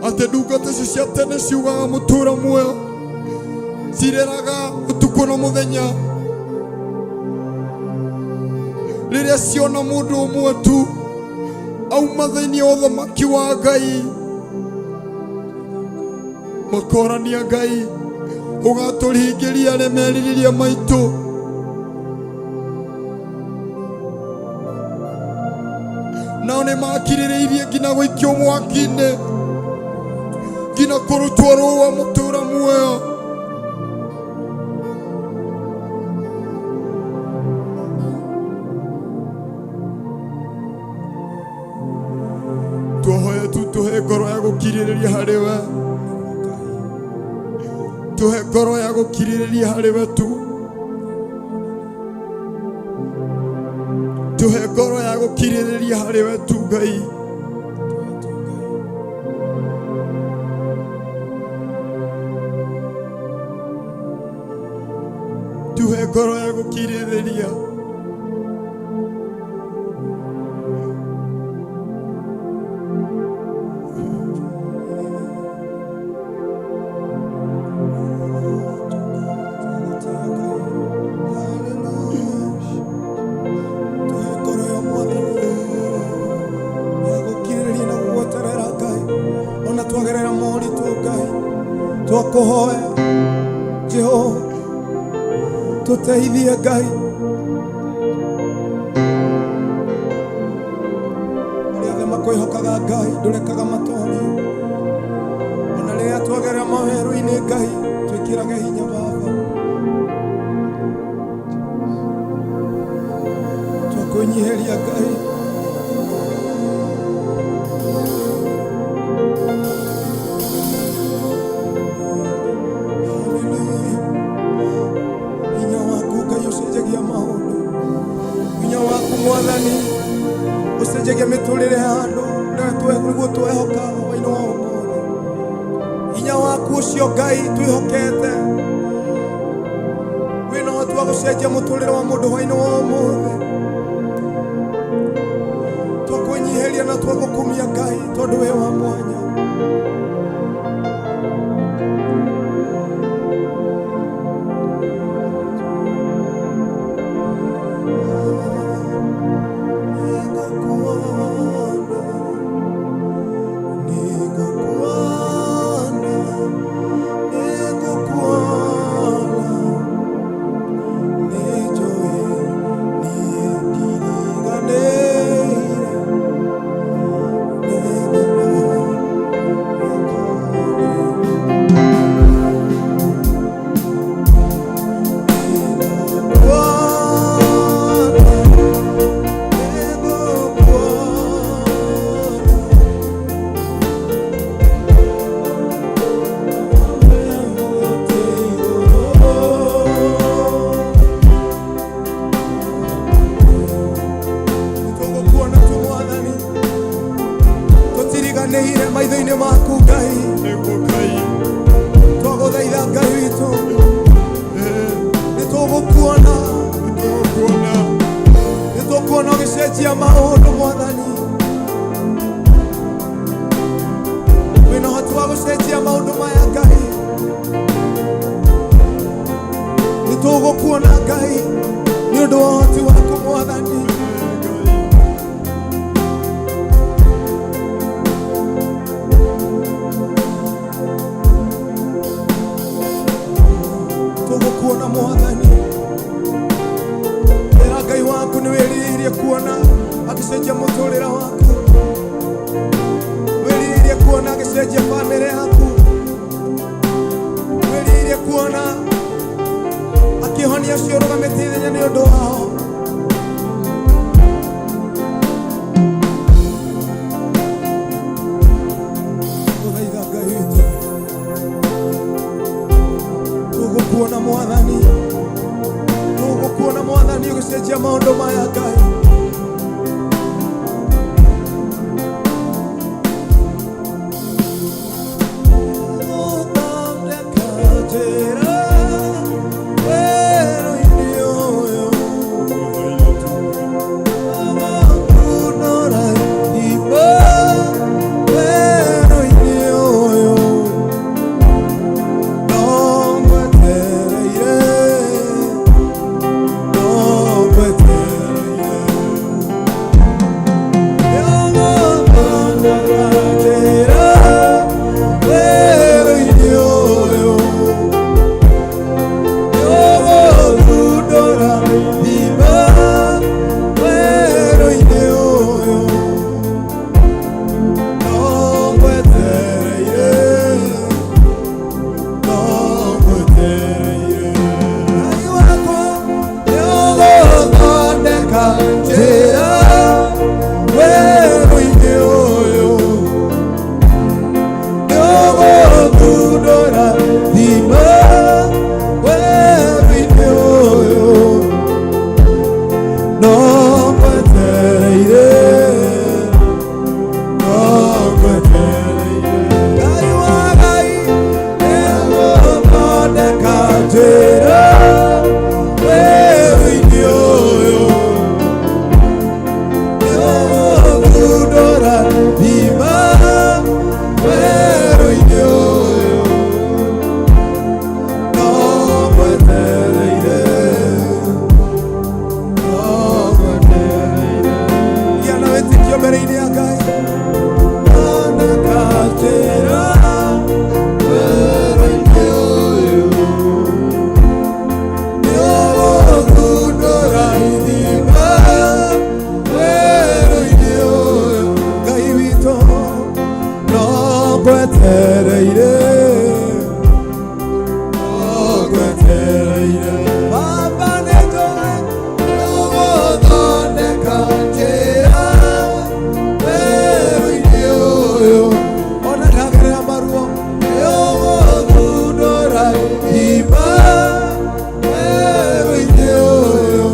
Atĩ ndungata ici cia tene ciugaga mũtũũra muoyo, cireraga ũtukũ na mũthenya, rĩrĩa ciona mũndũ ũmwe tu auma thĩinĩ wa ũthamaki wa Ngai, makorania Ngai, ũgatũhingĩria arĩ merirĩria maitũ. Nao nĩ makirĩrĩirie nginya gũikio mwaki-inĩ, nginya kũrutwo rũũa mũtũũra muoyo. Tũhoya tu tũhe ngoro ya gũkirĩrĩria harĩ we, tũhe ngoro ya gũkirĩrĩria harĩ we tu, tuhe ngoro ya gukirĩrĩria harĩ we tu Ngai. Tuhe ngoro ya gukirĩrĩria. Twakuhoya Jehova, tuteithie Ngai. Arĩa othe makwĩhokaga Ngai ndũrekaga matorio. Ona rĩrĩa twagerera mawerũ-inĩ Ngai, twĩkĩrage hinya Baba. Twakwĩnyihĩria Ngai. Ucenjagia miturire handu na niguo twehoka waino wa ũmũthĩ. Hinya waku ũcio Ngai twĩhokete wĩna ũhoti wa gũcenjia mũtũrĩre wa mũndũ waino wa ũmũthĩ. Twakwĩnyihĩria na twagũkumia Ngai tondũ wĩ wa mwanya. Maitho-inĩ maku Ngai, twagũthaitha Ngai witũ, nĩtũgũkuona ũgĩcenjia maũndũ Mwathani. Wĩna ũhoti wa gũcenjia maũndũ maya Ngai, nĩtũgũkuona Ngai nĩ ũndũ wa ũhoti waku Mwathani. Kuona Mwathani, wĩra Ngai waku nĩ wĩrĩirie kuona agĩcenjia mũtũrĩre waku, wĩrĩirie kuona agĩcenjia bamĩrĩ yaku, wĩrĩirie kuona akĩhonia acio ũrũgamĩte ithenya nĩ ũndũ wao. Kuona Mwathani, tũgũkuona Mwathani ũgĩcenjia maũndũ maya Ngai. No, but ngwetereire ngwetereire Baba nĩnjũĩ nĩũgũthondeka njĩra werũ-inĩ ũyũ ona ndagerera maruo nĩũgũthundũra ima werũ-inĩ ũyũ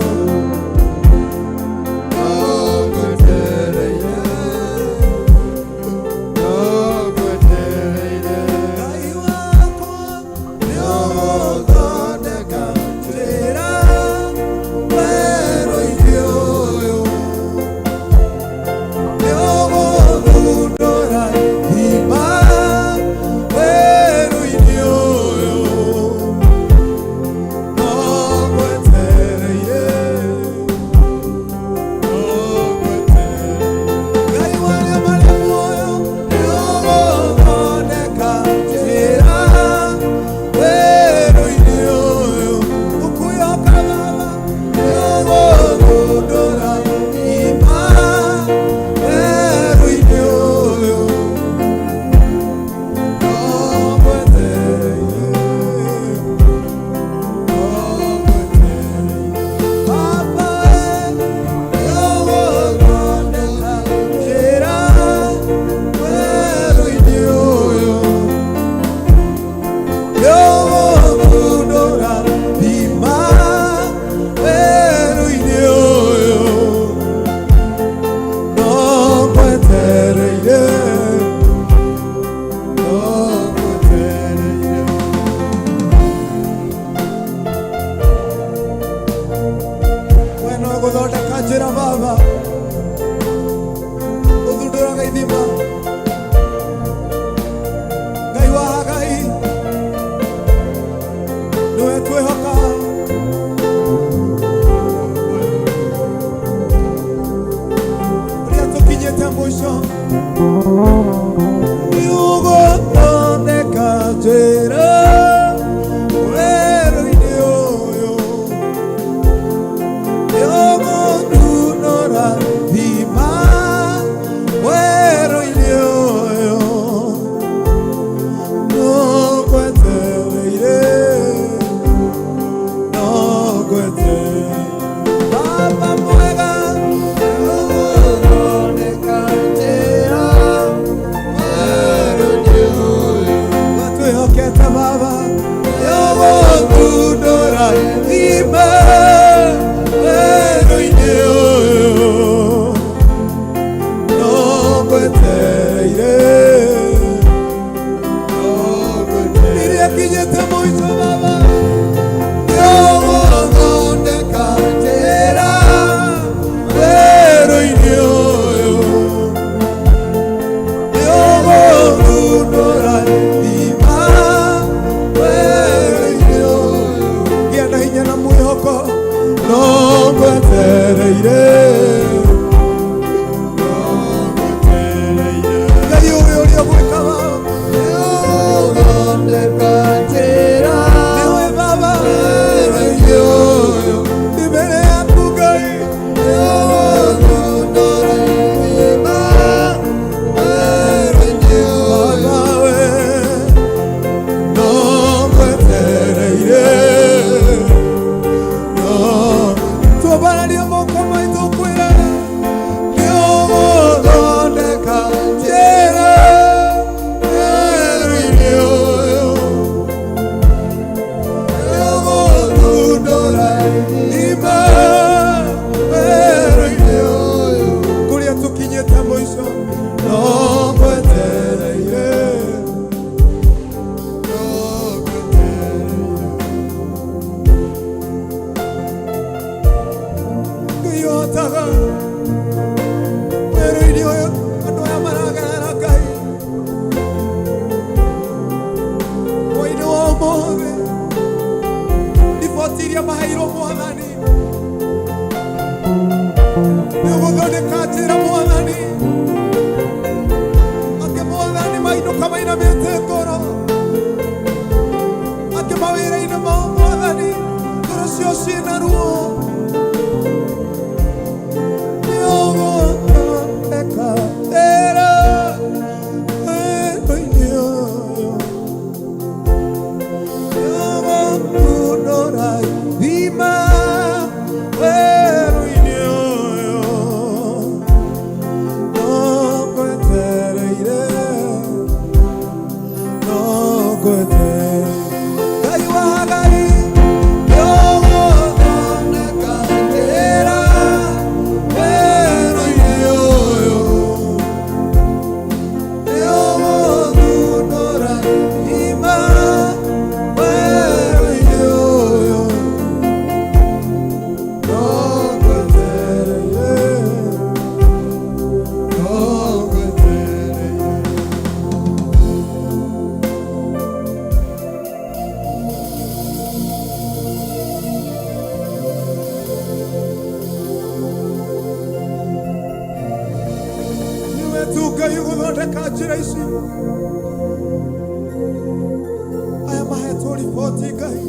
aya mahetwo riboti Ngai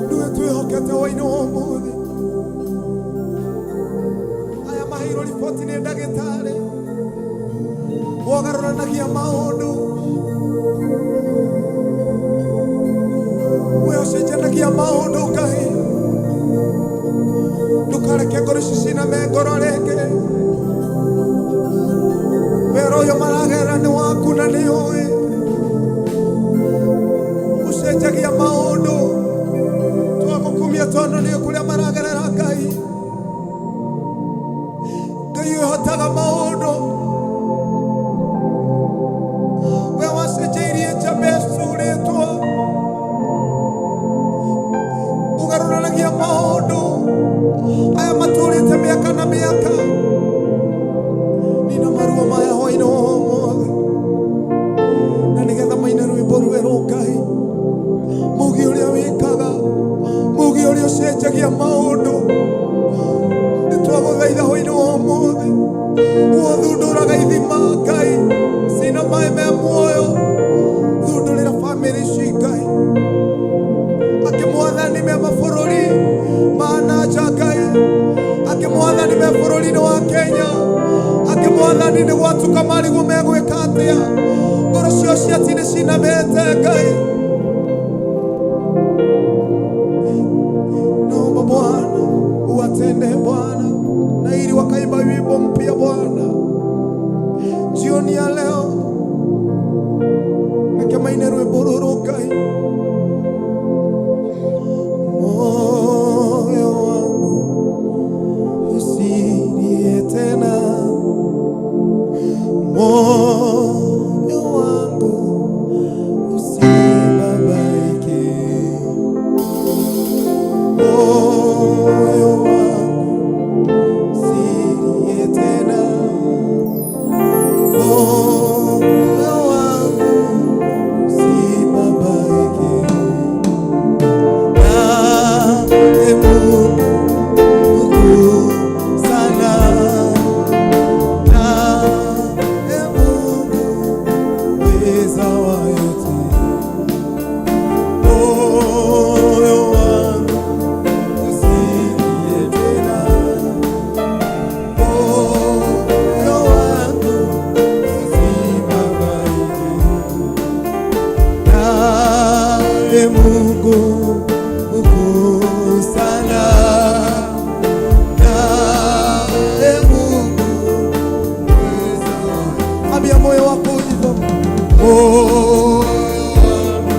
niwe twihokete waini wa umuthi aya maheirwo riboti ni ndagitari wogarũranagia maũndũ we ũcenjanagia maũndũ Ngai ndũkareke ngoro ici ciname ngoro rĩngĩ wĩra ũyũ maragera nĩ waku na nĩ ũĩ ũcenjagia maũndũ twagũkumia tondũ nĩ kũrĩa maragerera Ngai Ngai ũhotaga maũndũ we wacenjeirie Jabesu rĩtwa ũgarũranagia maũndũ aya matũrĩte mĩaka na mĩaka nina marua maya hwaĩ-inĩ wa ũmũthĩ na nĩgetha maine rwĩmbo rwerũ Ngai muge ũrĩa wĩkaga muge ũrĩa ũcenjagia maũndũ nĩtwagũthaitha hwaĩ-inĩ wa ũmũthĩ wothundũraga ithima Ngai cina maĩ me muoyo thundũrĩra bamĩrĩ ici Ngai akĩmwathani me mabũrũri ma nanja Ngai akĩmwathani me bũrũri-inĩ wa Kenya akĩmwathani nĩ gwatuka marigũ megwĩka atĩa ngoro cio ciati nĩ cinamĩte Ngai naomba Bwana uwatende Bwana na ili wakaimba wimbo mpya Bwana jioni ya leo reke maine rwĩmbo rũrũ Ngai moyo wangu usilie tena moyo wangu usibabaike moyo wangu usilie tena moyo wangu usibabaike naye Mungu sana naye Mungu weza wa yote moyo wangu usilie tena moyo wangu usibabaike naye Mungu sana naye Mungu weza ambia moyo wako hivyo moyo wangu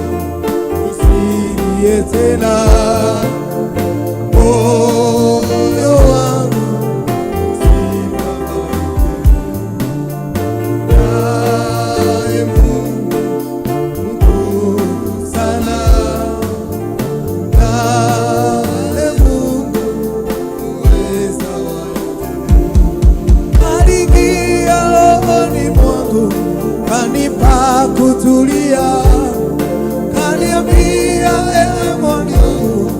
usilie tena moyo wangu usibabaike naye Mungu sana naye Mungu uweza wa yote aliingia rohoni mwangu kanipa kutulia kaniambia ewe mwanangu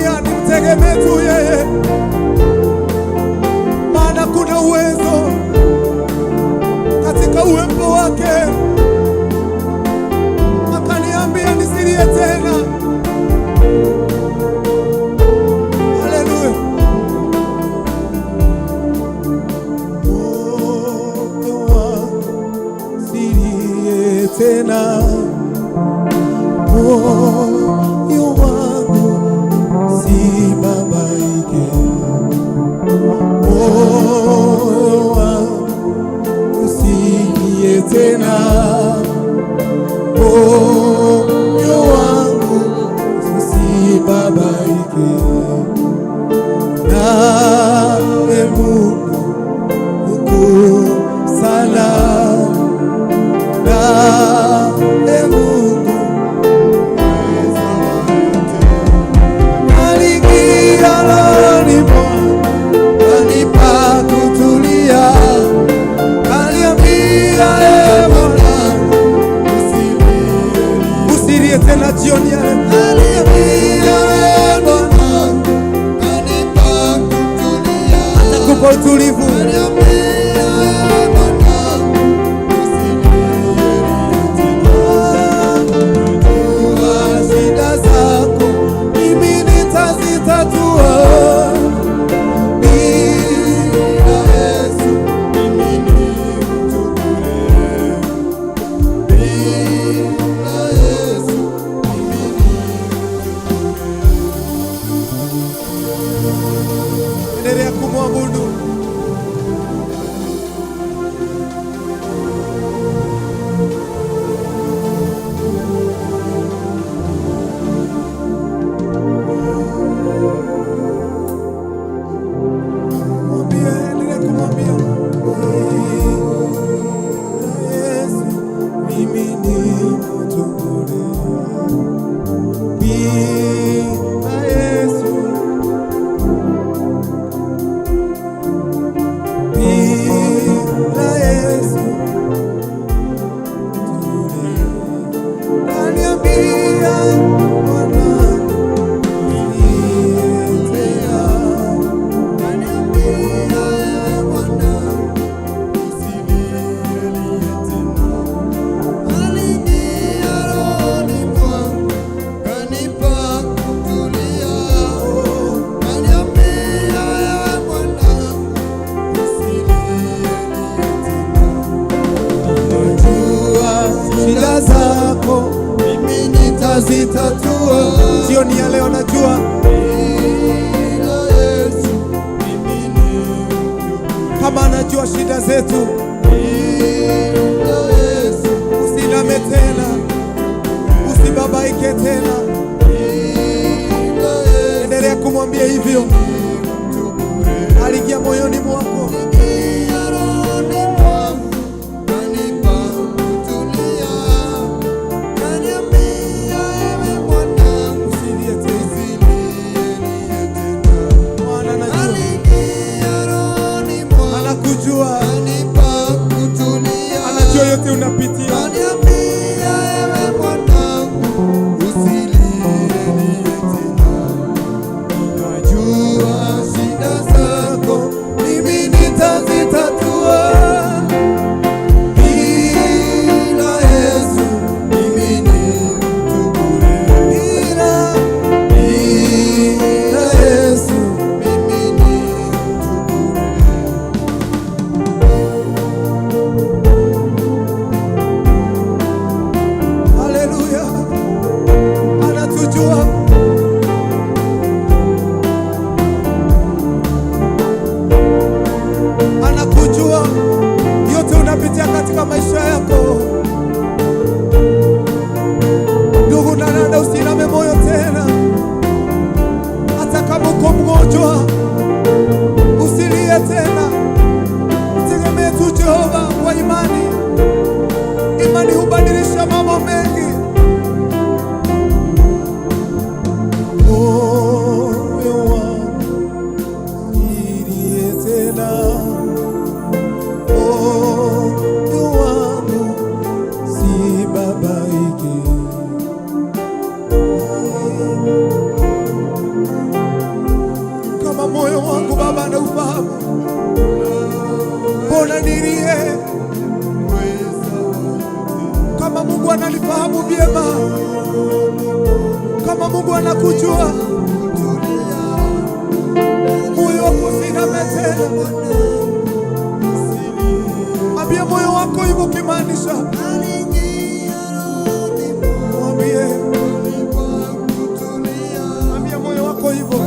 namwambia nimtegemee tu yeye, maana kuna uwezo katika uwepo wake. Akaniambia nisilie tena. Haleluya. Moyo wangu silie tena, moyo wangu sibabaike, moyo wangu silie tena, moyo wangu usibabaike. Nawe Mungu uko salama, nawe Mungu weza yote. Aliingia rohoni mwangu, kanipa kutulia, kaniambia ewe mwanangu, usilie tena jioni ya leo. Kaniambia ewe mwanangu, kanipa kutulia, atakupa utulivu. Kaniambia ewe mwanangu, najua shida zako mimi nitazitatua. Bila Yesu mimi ni mtu bure. Bila Yesu mimi ni mtu bure. Endelea kumwabudu. Endelea kumwambia Yesu, mimi ni mtu bure. Bila Yesu, bila Yesu bure. Kaniambia mwanangu, niletea. Kaniambia ewe mwanangu, usilie tena. Aliingia rohoni mwangu, kanipa kutulia. Kaniambia ewe mwanangu, usilie tena. Najua shida zako mimi nitazitatua. Jioni ya leo najua bila Yesu mimi ni mtu bure. Kama anajua shida zetu, bila Yesu usiname tena, usibabaike tena. Bila Yesu endelea kumwambia hivyo. Aliingia moyoni mwako, aliingia rohoni mwangu, kanipa kutulia. Kaniambia ewe mwanangu, usilie tena. Maana anajua, aliingia rohoni mwangu, anakujua, kanipa kutulia, anajua yote unapitia. Kaniambia ewe mwanangu, usilie tena. Najua shida zako mimi nitazitatua. Bila Yesu mimi ni mtu bure. Bila Yesu mimi ni mtu bure. Haleluya. Anatujua, anakujua yote unapitia katika maisha yako. Ndugu na dada, usiname moyo tena. Hata kama uko mgonjwa, usilie tena. Tegemee tu Jehova kwa imani. Imani hubadilisha mambo mengi. Moyo wangu silie tena, moyo wangu sibabaike. unalifahamu vyema. Kama Mungu anakujua, moyo wako usiname tena. Ambia moyo wako hivyo kimaanisha. Mwambie, ambia moyo wako hivyo.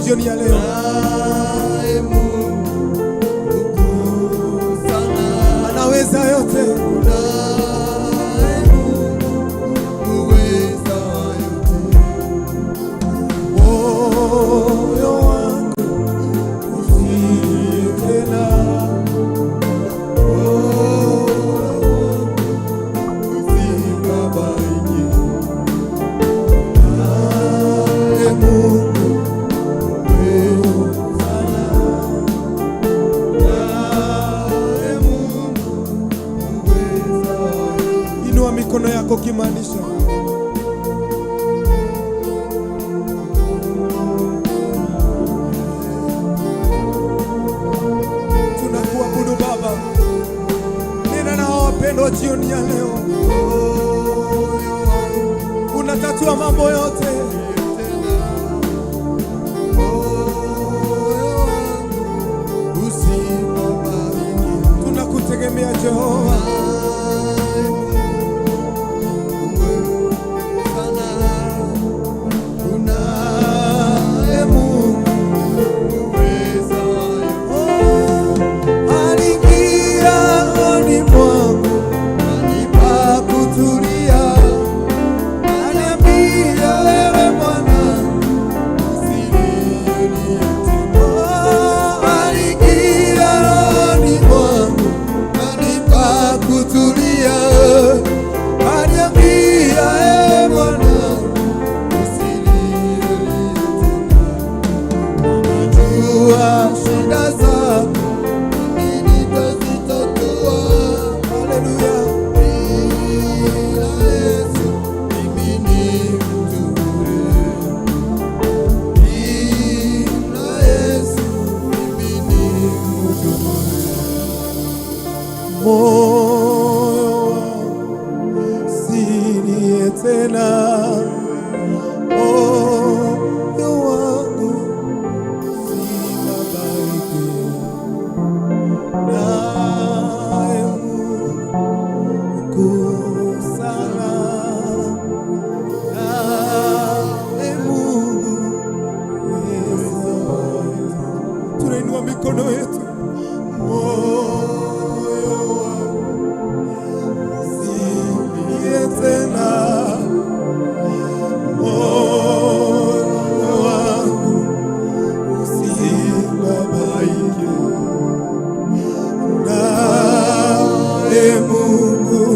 Jioni ya leo anaweza yote, moyo wangu usilie tena, usikabaike, mikono yako kimaanisha. Tunakuabudu Baba. Nena na wapendwa jioni ya leo. Unatatua mambo yote. Tunakutegemea Jehova. Mikono yetu, moyo wangu usilie tena, moyo wangu usibabaike, nawe Mungu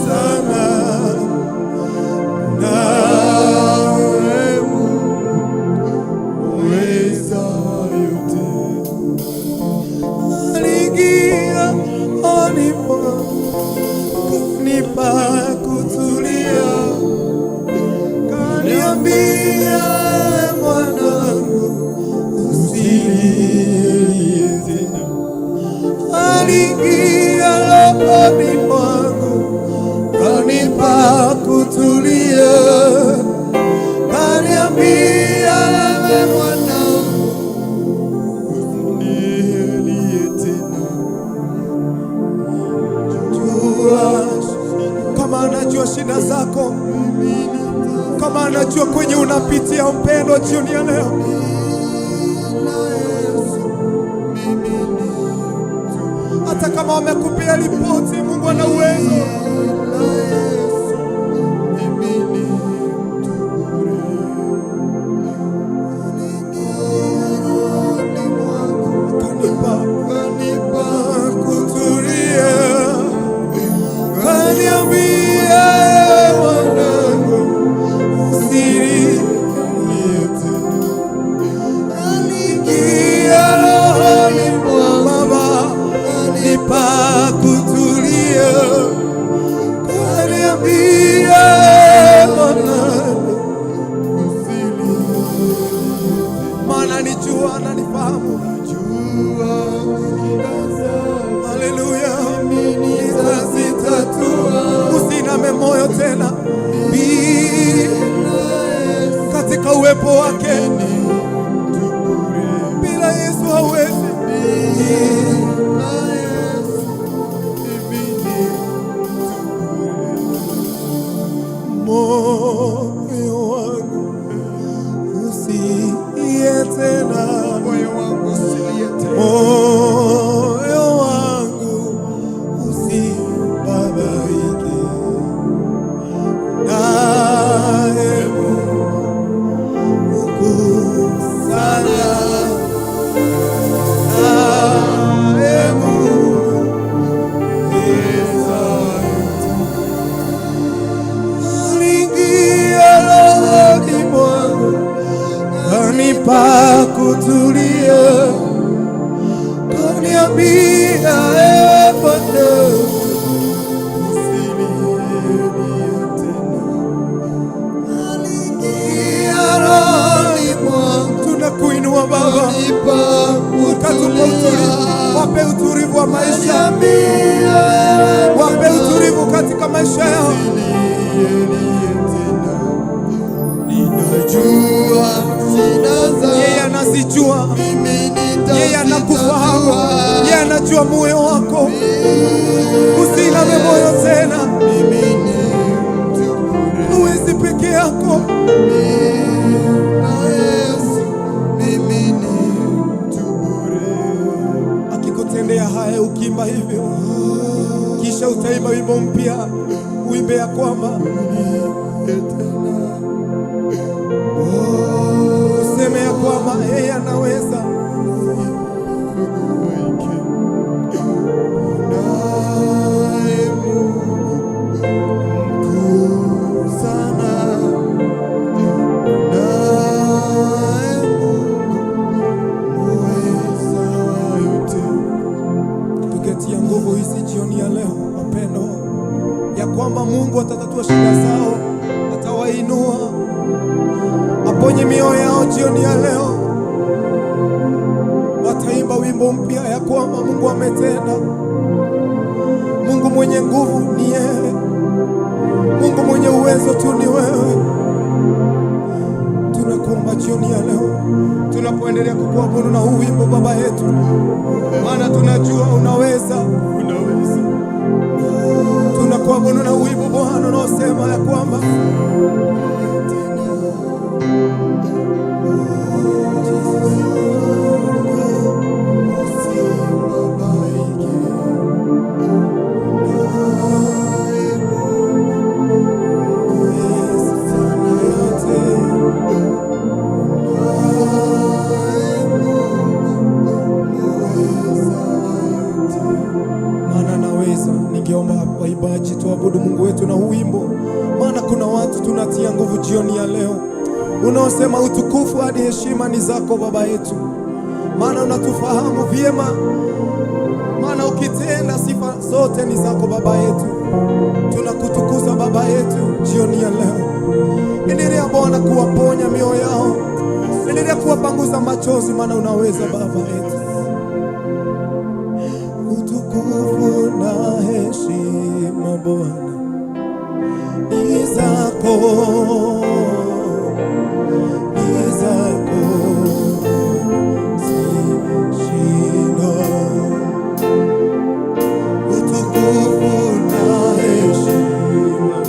sana, nawe Mungu weza yote. Aliingia kanipa kutulia, kaniambia mwanangu usilie tena. Aliingia rohoni mwangu kanipa kutulia, kaniambia mwanangu neema zako, kama anajua kwenye unapitia mpendwa jioni ya leo. Hata kama wamekupia ripoti, Mungu ana uwezo. Moyo tena katika uwepo wake, bila Yesu hawezi. Moyo wangu usilie tena, moyo wangu usilie tena, moyo wangu usibabaike. Pa kutulia, kaniambia Bwana usilie tena. Aliingia rohoni mwangu, tunakuinua Baba, ukatupa utulivu. Wape utulivu wa maisha, wape utulivu katika maisha yao. Yeye anazijua, yeye anakufahamu, yeye anajua moyo wako. Usiname moyo tena, huwezi peke yako. Akikutendea haya ukiimba hivyo, kisha utaimba wimbo mpya, uimbe ya kwamba useme ya kwamba yeye anaweza. Tuketia nguvu hizi jioni ya leo wapendwa, ya kwamba Mungu atatatua shida zao, atawainua, aponye mioyo yao jioni ya leo. Wataimba wimbo mpya ya kwamba Mungu ametenda. Mungu mwenye nguvu ni yeye, Mungu mwenye uwezo tu ni wewe. Tunakuomba jioni ya leo, tunapoendelea kukuabudu na huu wimbo Baba yetu, maana tunajua unaweza. Tunakuabudu na huu wimbo Bwana unaosema ya kwamba waimbaji tuabudu Mungu wetu na huu wimbo, maana kuna watu tunatia nguvu jioni ya leo, unaosema utukufu hadi heshima ni zako Baba yetu, maana unatufahamu vyema, maana ukitenda sifa zote ni zako Baba yetu. Tunakutukuza Baba yetu jioni ya leo. Endelea Bwana kuwaponya mioyo yao, endelea kuwapanguza machozi, maana unaweza Baba yetu. Utukufu na heshima Bwana ni zako, ni zako, zishinda. Utukufu na heshima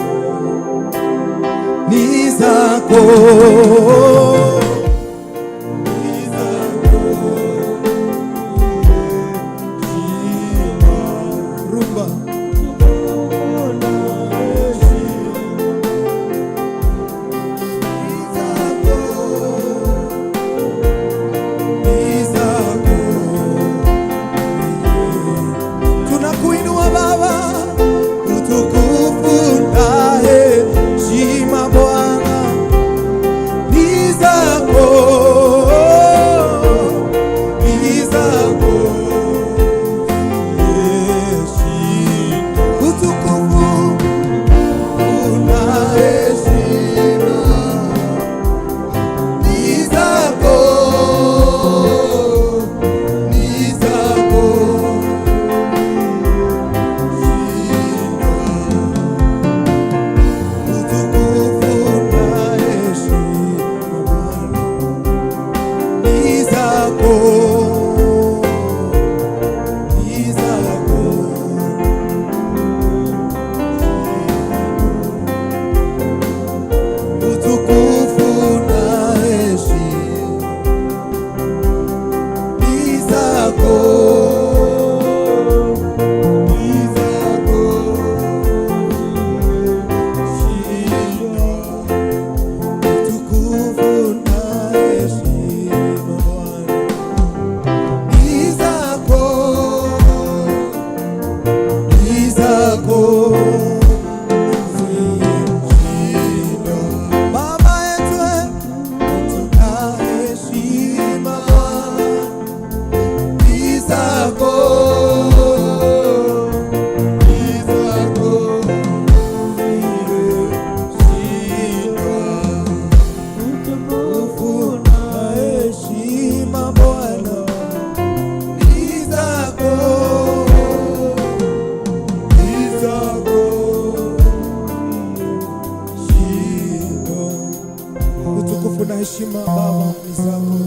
heshima Baba ni zako,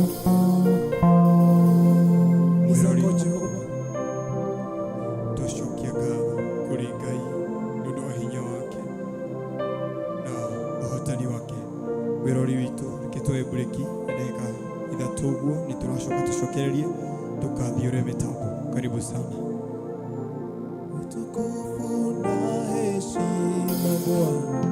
ni zako Jehova. Twacokia ngatho kũrĩ Ngai nĩ ũndũ wa hinya wake na ũhotani wake. Wĩrori witũ reke twoe breki ndagĩka ithatũ ũguo, nĩ tũracoka tũcokererie tukathiũre mĩtambo. Karibu sana. Utukufu na heshima Bwana.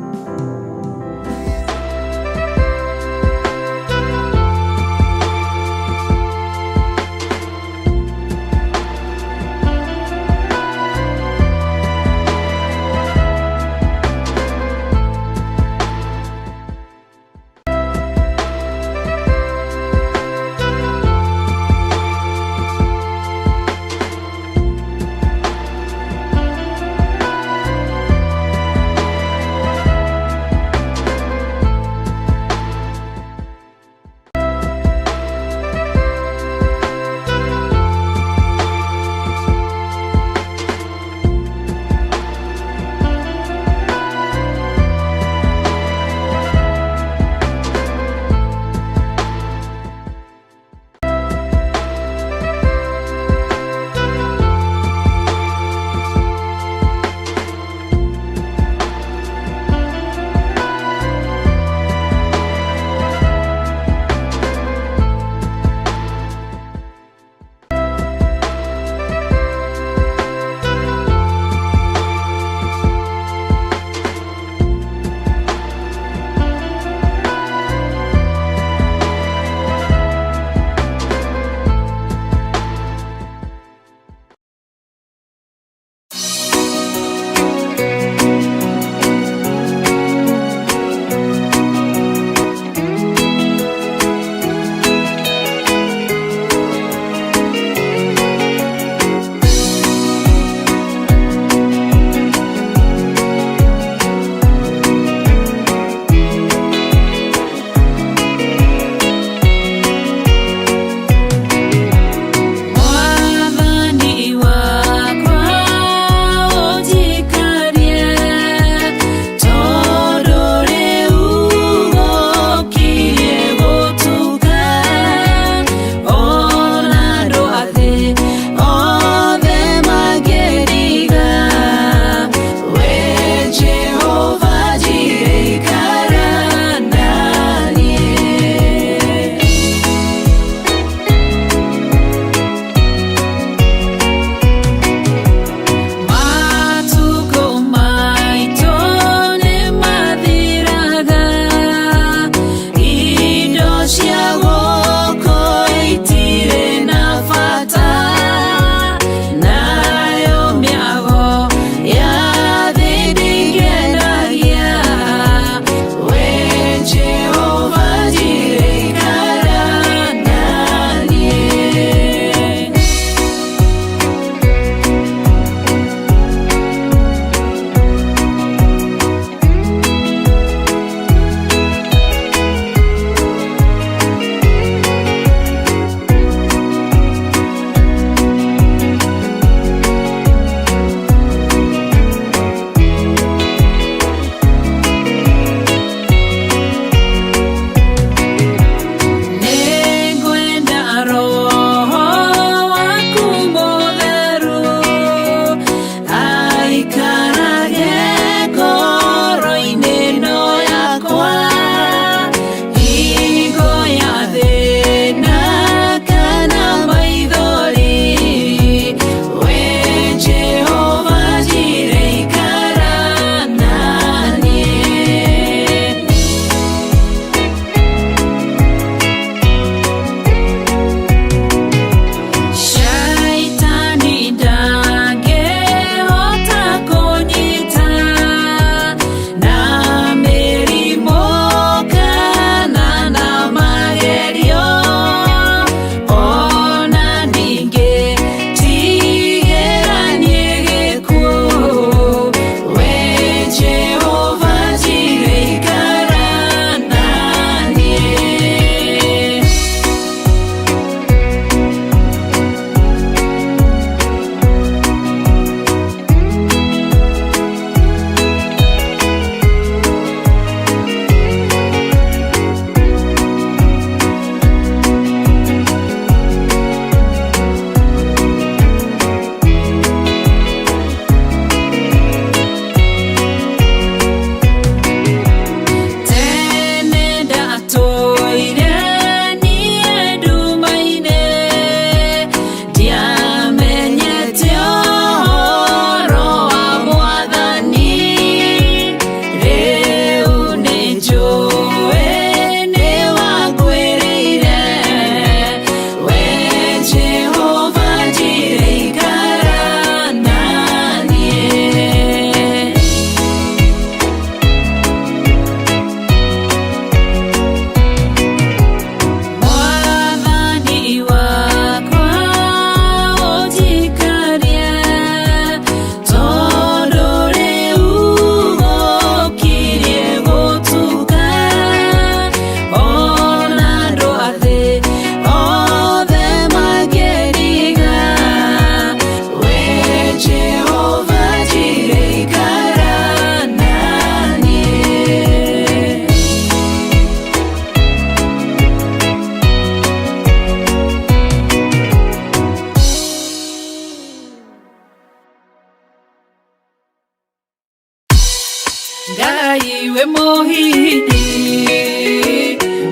Ngai we muhini,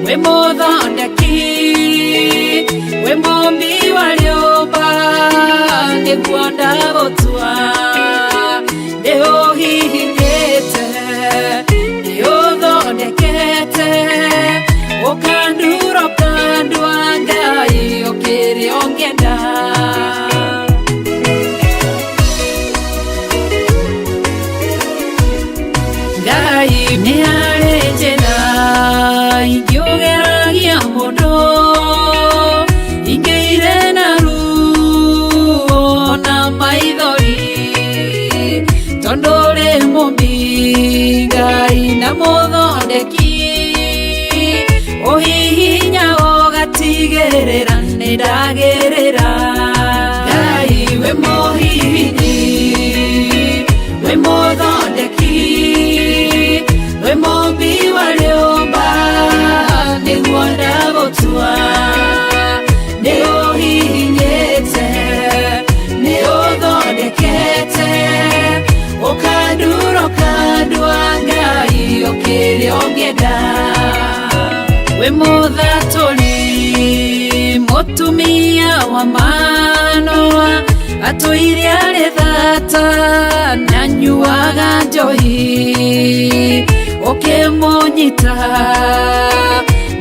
we muthondeki, we mumbi wa nyũmba, nĩguo ndagũtua. Ndĩũhihinyĩte, ndĩũthondekete, ũkandura ũkandua Ngai ũkĩrĩa ũngĩenda. Ngai nĩ arĩ njĩra ingĩũgeragia mũndũ, ingĩire na ruo na maithori, tondũ rĩ mũmbi Ngai na mũthondeki, ũhihinya ũgatigĩrĩra nĩ ndagĩrĩra. Ngai we mũhihinyi, we mũthondeki, we mumbi wa nyũmba, nĩguo ndagũtua. Nĩũhihinyĩte, nĩũthondekete, ũkandura ũkandua Ngai ũkĩrĩa ũngĩenda. We mũthatũri, mũtumia wa Manoa, atũire arĩ thata na anyuaga njohi, ũkĩmũnyita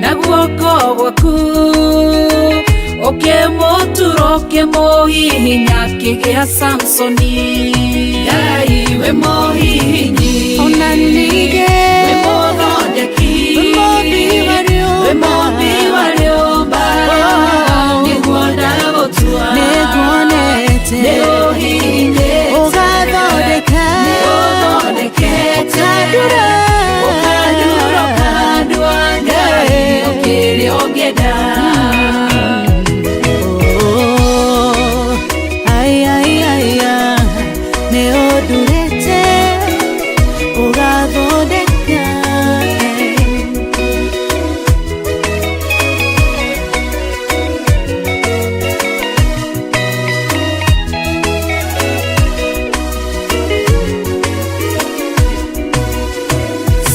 na guoko gwaku, ũkĩmũtura ũkĩmũhihinya akĩgĩa Samsoni. Ngai we mũhihinyi, ona ningĩ we mũthondeki, we mumbi wa nyũmba, nĩguo ndagũtua. nĩguonete, Nĩũhihinyĩte, ũgathondeka, nĩũthondekete, ũkandura ũkandua Ngai ũkĩrĩa ũngĩenda. Oh, ai, ai, ai, ai, nĩũndurĩte, ũgathondeka.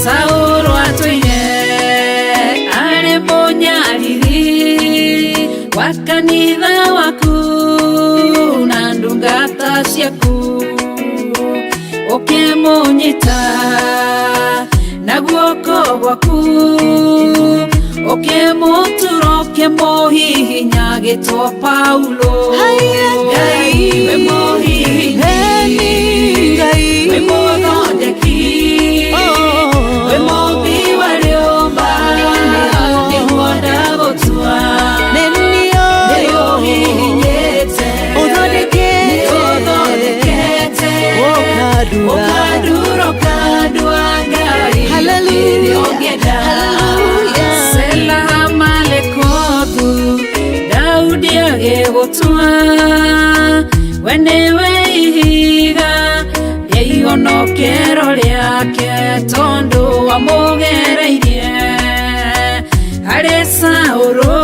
Saũlũ atũire arĩ mũnyariri wa kanitha waku na ndungata ciaku, ũkĩmũnyita na guoko gwaku, ũkĩmũtura ũkĩmũhihinya agĩtwo Paulo. Ngai we mũhihinyi, we mũthondeki, we mumbi wa nyũmba, nĩguo ndagũtua. Nĩũhihinyĩte, nĩũthondekete, ũkandura ũkandua Ngai ũkĩrĩa ũngĩenda. Sela Malekothu, Daudi agĩgũtua, we nĩwe ihiga rĩa ihonokero rĩake, tondũ wamũgereirie harĩ Saũlũ,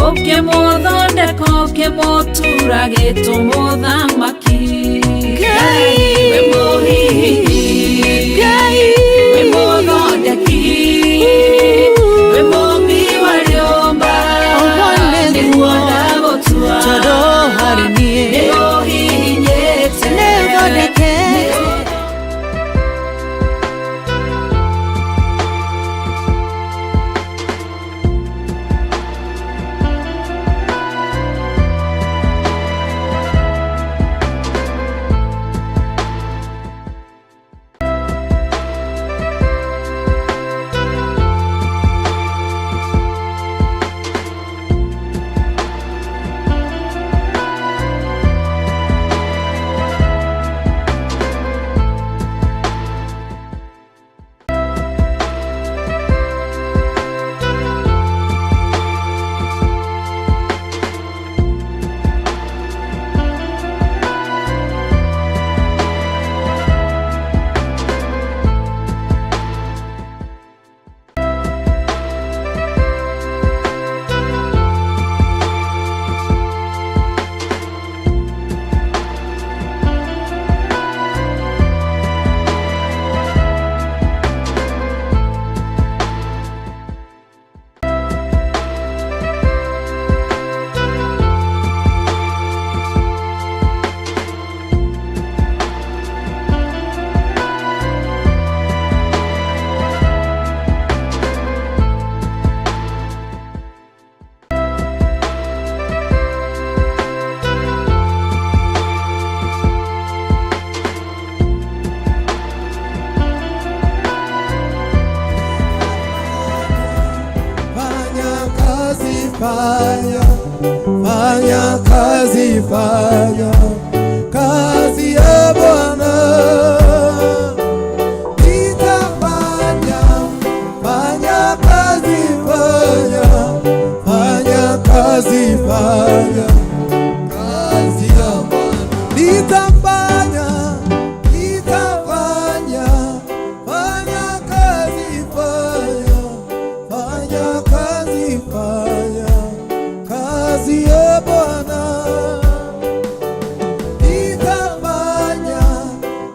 ũkĩmũthondeka ũkĩmũtura gĩtũ mũthamaki. Ngai we mũhihinyi, we mũthondeki, we mumbi wa nyũmba, nĩguo ndagũtua. Tondũ harĩ niĩ Nĩũhihinyĩte, nĩũthondekete, fanya, fanya kazi, fanya kazi ya Bwana. Nitafanya, fanya kazi, fanya, fanya kazi, fanya kazi ya Bwana. Nitafanya, nitafanya, fanya kazi, fanya, fanya kazi, fanya kazi ya Bwana. Nitafanya,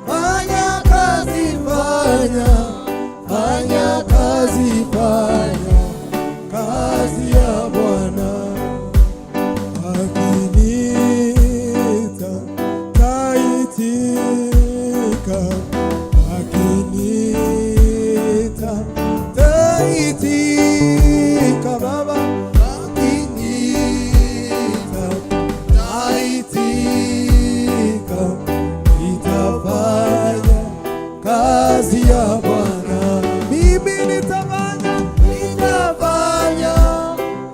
fanya kazi, fanya, fanya kazi, fanya kazi ya Bwana. Akinita taitika, akinita taitika Baba, akinita taitika, nitafanya kazi ya Bwana. Mimi nitafanya, nitafanya,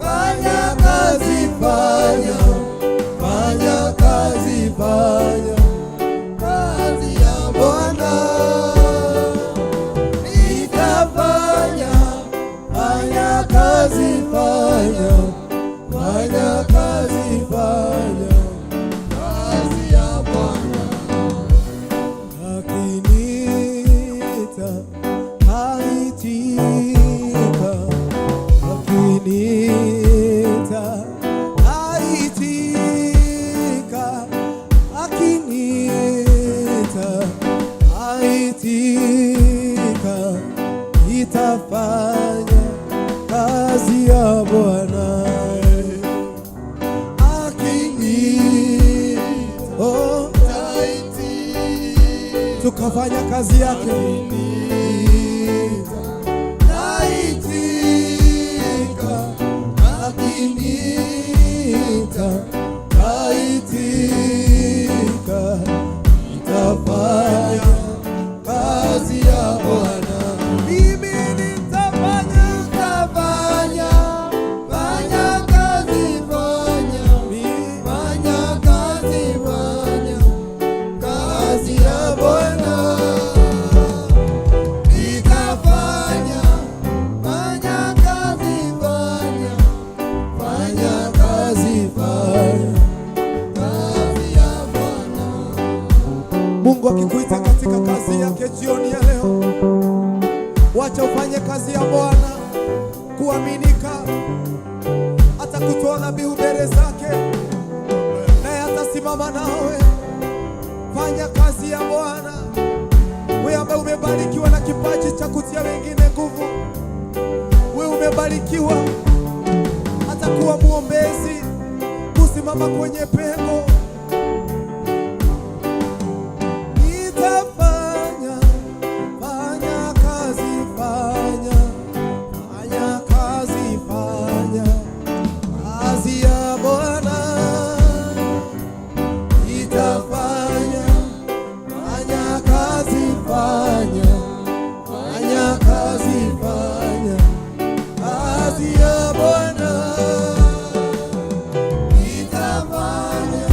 fanya kazi, fanya, fanya kazi, fanya kazi ya Bwana. Nitafanya, fanya kazi, fanya, fanya kazi, fanya kazi ya Bwana. Akinita aitika, akinita aitika, akinita aitika, nitafanya kazi ya Bwana. Akinita aitika, tukafanya kazi yake. Naitika, akinita naitika, nitafanya kazi ya Bwana. Mimi nitafanya, nitafanya, fanya kazi, fanya, fanya kazi, fanya kazi ya Bwana. Nitafanya, fanya kazi, fanya, fanya kazi, fanya kazi ya Bwana. Mungu akikuita katika kazi yake jioni ya leo, wacha ufanye kazi ya Bwana kuaminika. Atakutoa nabii mbele zake, naye atasimama nawe. Fanya kazi ya Bwana. Wewe ambaye umebarikiwa na kipaji cha kutia wengine nguvu, wewe umebarikiwa hata kuwa muombezi, kusimama kwenye pengo. Nitafanya, fanya kazi, fanya, fanya kazi, fanya kazi ya Bwana. Nitafanya, fanya kazi, fanya, fanya kazi, fanya kazi ya Bwana. Nitafanya,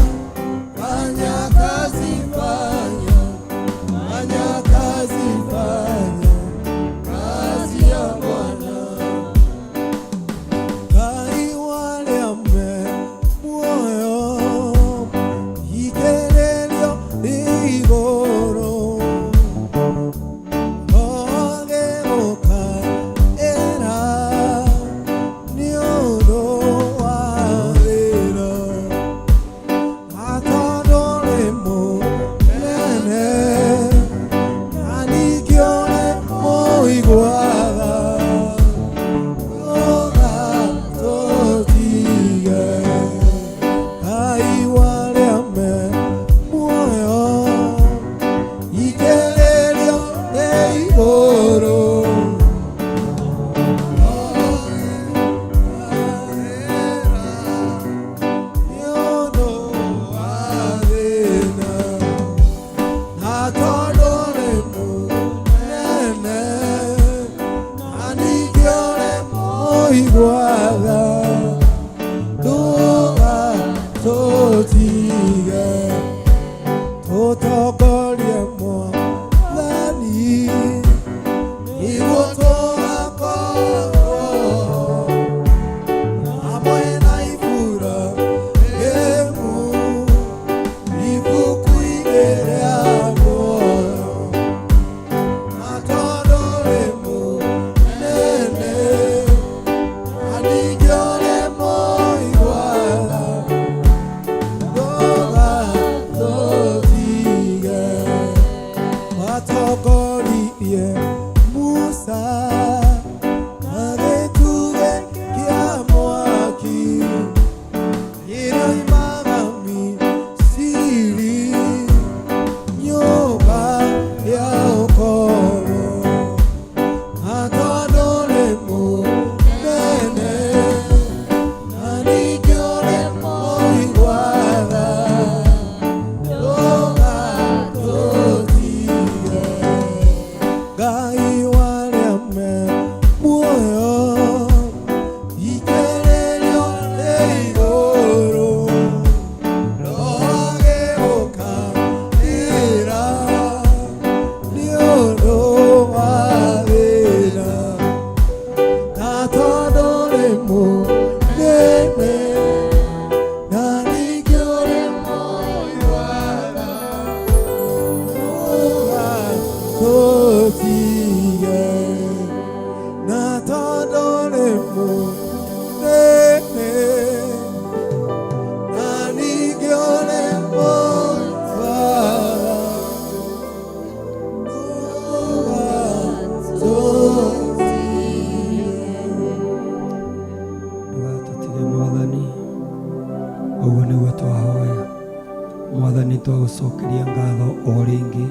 Mwathani twagucokeria ngatho o ringi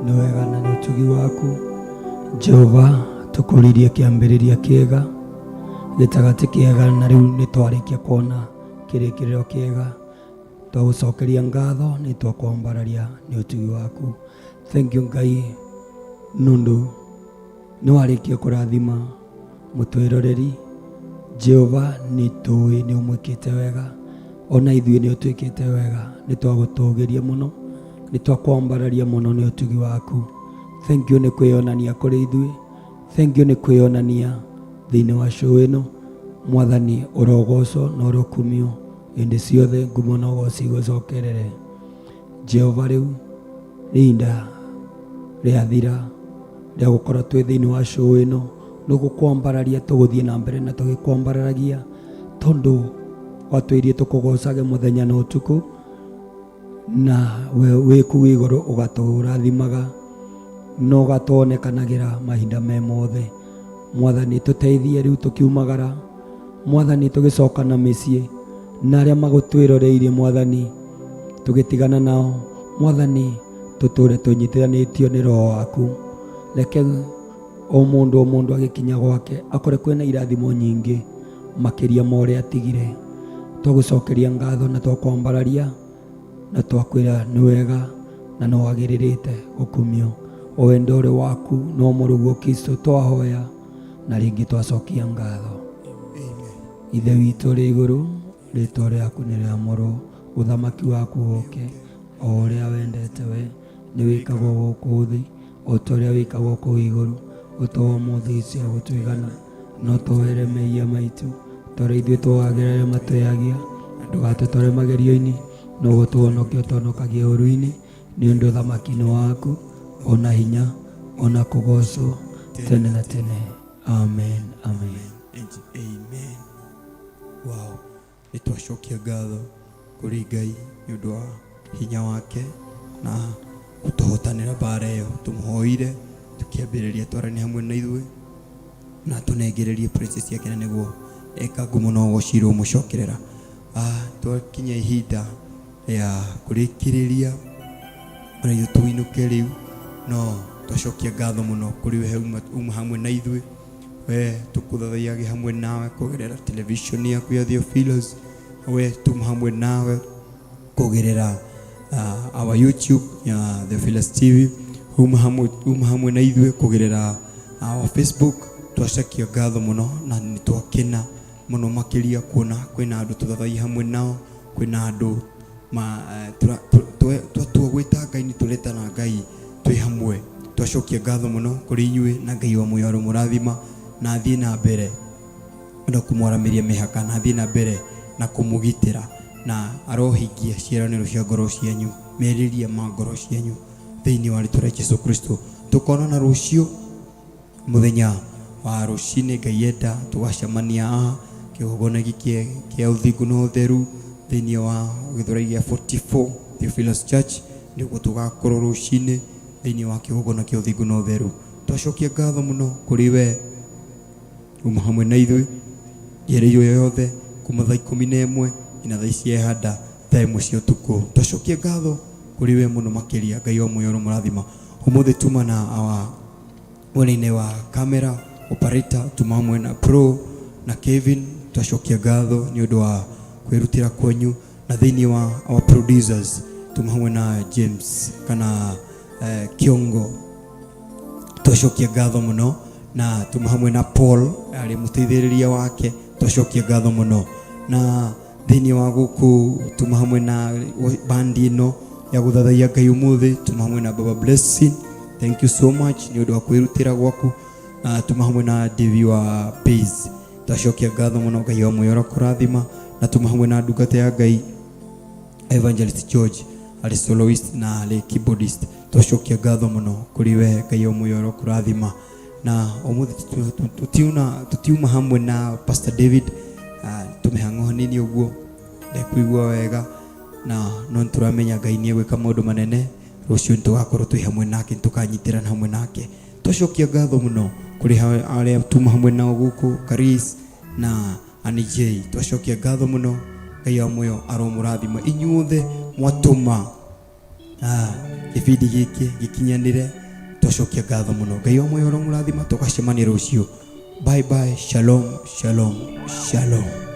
ni wega na ni utugi waku Jehova tukuririe kiambiriria kiega gitagati kiega na riu ni twarikia kuona kirikiriro kiega twagucokeria ngatho ni twakwambararia ni utugi waku. Thank you Ngai nundu ni warikia kurathima mutwiroreri Jehova ni tui ni umwikite wega ona ithuĩ nĩ ũtwĩkĩte wega nĩ twagũtũgĩria mũno nĩ twakwambararia mũno nĩ ũtugi waku. Thank you nĩ kwĩonania kũrĩ ithuĩ. Thank you nĩ kwĩonania thĩinĩ wa show ĩno. Mwathani ũrogocwo na ũrokumio hĩndĩ ciothe ngumo na ũgoci igũcokerere. Jehova rĩu rĩinda rĩathira rĩa gũkorwo twĩ thĩinĩ wa show ĩno nĩ gũkwambararia tũgũthiĩ na mbere na tũgĩkwambararagia tondũ watwĩrie tũkũgocage mũthenya na ũtukũ na wĩ kũu igũrũ ũgatũrathimaga na ũgatuonekanagĩra mahinda me mothe. Mwathani tũteithie rĩu tũkiumagara Mwathani tũgĩcoka na mĩciĩ na arĩa magũtwĩroreirie Mwathani tũgĩtigana nao Mwathani tũtũre tũnyitithanĩtio nĩ Roho waku. Reke o mũndũ agĩkinya gwake akore kwĩna irathimo nyingĩ makĩria ma ũrĩa atigire. Twagucokeria ngatho na twakwambararia na twakwĩra nĩ wega na nĩ wagĩrĩrĩte gũkumio. O wendo ũrĩ waku no mũrũguo Kristo twahoya na rĩngĩ twacokia ngatho. Ithe witũ ũrĩ igũrũ rĩĩtwa rĩaku nĩ rĩamũrwo ũthamaki waku ũke o ũrĩa wendete we nĩ wĩkagwo gũkũ thĩ o ta ũrĩa wĩkagwo kũu igũrũ. Ũtũhe ũmũthĩ cia gũtũigana no tũhere mehia maitũ tũrĩa ithuĩ twagĩrĩire matweagia ndũgatũtware magerio-inĩ no gũtũhonokia ũtũhonokagia ũũru-inĩ nĩ ũndũ ũthamaki nĩ waku ona hinya ona kũgocwo tene na tene. Amen. Amen. Amen. Wow. Nĩ twacokia ngatho kũrĩ Ngai nĩ ũndũ wa hinya wake na gũtũhotanĩra mbara ĩyo. Tũmũhoire tũkĩambĩrĩria twaranie hamwe na ithuĩ na tũnengererie praises ciake na nĩguo eka ngumo na ũgocirwo mũcokerera. Twakinya ihinda rĩa kũrĩkĩrĩria ona ithuĩ tũinũke rĩu no twacokia ngatho mũno kũrĩ we uma hamwe na ithuĩ. We tũkũthathaiage hamwe nawe kũgerera television yaku ya Theophilus. We tuma hamwe nawe kũgerera our YouTube ya Theophilus TV. Uma hamwe na ithuĩ kũgerera our Facebook. Twacokia ngatho mũno na nĩ twakena mũno makĩria kuona kwĩna andũ tũthathai hamwe nao. Kwĩna andũ twatua gwĩta Ngai nĩ tũretana Ngai twĩ hamwe twacokia ngatho muno kuri inyuĩ na Ngai wa muoyo aromũrathima na athiĩ na mbere na kumwaramiria mihaka na athiĩ na mbere na kumugitĩra na arohingia ciĩranĩro cia ngoro cianyu merirĩria ma ngoro cianyu thĩinĩ wa rĩĩtwa rĩa Jesũ Kristo. Tukonana rũciũ mũthenya wa rũcinĩ Ngai enda tugacemania haha kĩgongona gĩkĩ kĩa ũthingu na ũtheru thĩinĩ wa Gĩthũrai gĩa 44 Theophilus Church nĩguo tugakorwo rũcinĩ thĩinĩ wa kĩgongona kĩa ũthingu na ũtheru. Twacokia ngatho mũno kũrĩ we uma hamwe na ithuĩ njĩra-inĩ yothe kuma thaa 11 nginya thaa ici handa thaa 1 cia ũtukũ. Twacokia ngatho kũrĩ we mũno makĩria Ngai wa muoyo aromũrathima. Ũmũthĩ tuma na mwena-inĩ wa camera operator tuma hamwe na Pro na Kevin. Twacokia ngatho nĩ ũndũ wa kwĩrutĩra kwanyu na thĩinĩ wa our producers tuma hamwe na James kana Kiongo. Twacokia ngatho mũno na tuma hamwe na Paul arĩ mũteithĩrĩria wake. Twacokia ngatho mũno na thĩinĩ wa gũkũ tuma hamwe na bandi ĩno ya gũthathaiya Ngai ũmũthĩ tuma hamwe na Baba Blessing. Thank you so much nĩ ũndũ wa kwĩrutĩra gwaku. Tuma hamwe na Devi wa Pace. Twacokia ngatho mũno Ngai wa muoyo arakũrathima na tuma hamwe na ndungata ya Ngai Evangelist George arĩ soloist na arĩ keyboardist. Twacokia ngatho mũno kũrĩ we Ngai wa muoyo arakũrathima na ũmũthĩ tutiuma hamwe na Pastor David tumehang'o hanini ũguo ndekũigua wega na no tũramenya Ngai nĩ egwĩka maũndũ manene. Rũciũ tũgakorwo twĩ hamwe nake tũkanyitĩrana hamwe nake. Twacokia ngatho mũno kũrĩ arĩa tuma hamwe nao gũkũ Karis na Anijay. Twacokia ngatho mũno Ngai wa muoyo aromũrathima inyuothe mwatũma gĩbindi gĩkĩ gĩkinyanĩre. Twacokia ngatho mũno Ngai wa muoyo aromũrathima. Tũgacemania rũciũ. Bye bye. Shalom, shalom, shalom.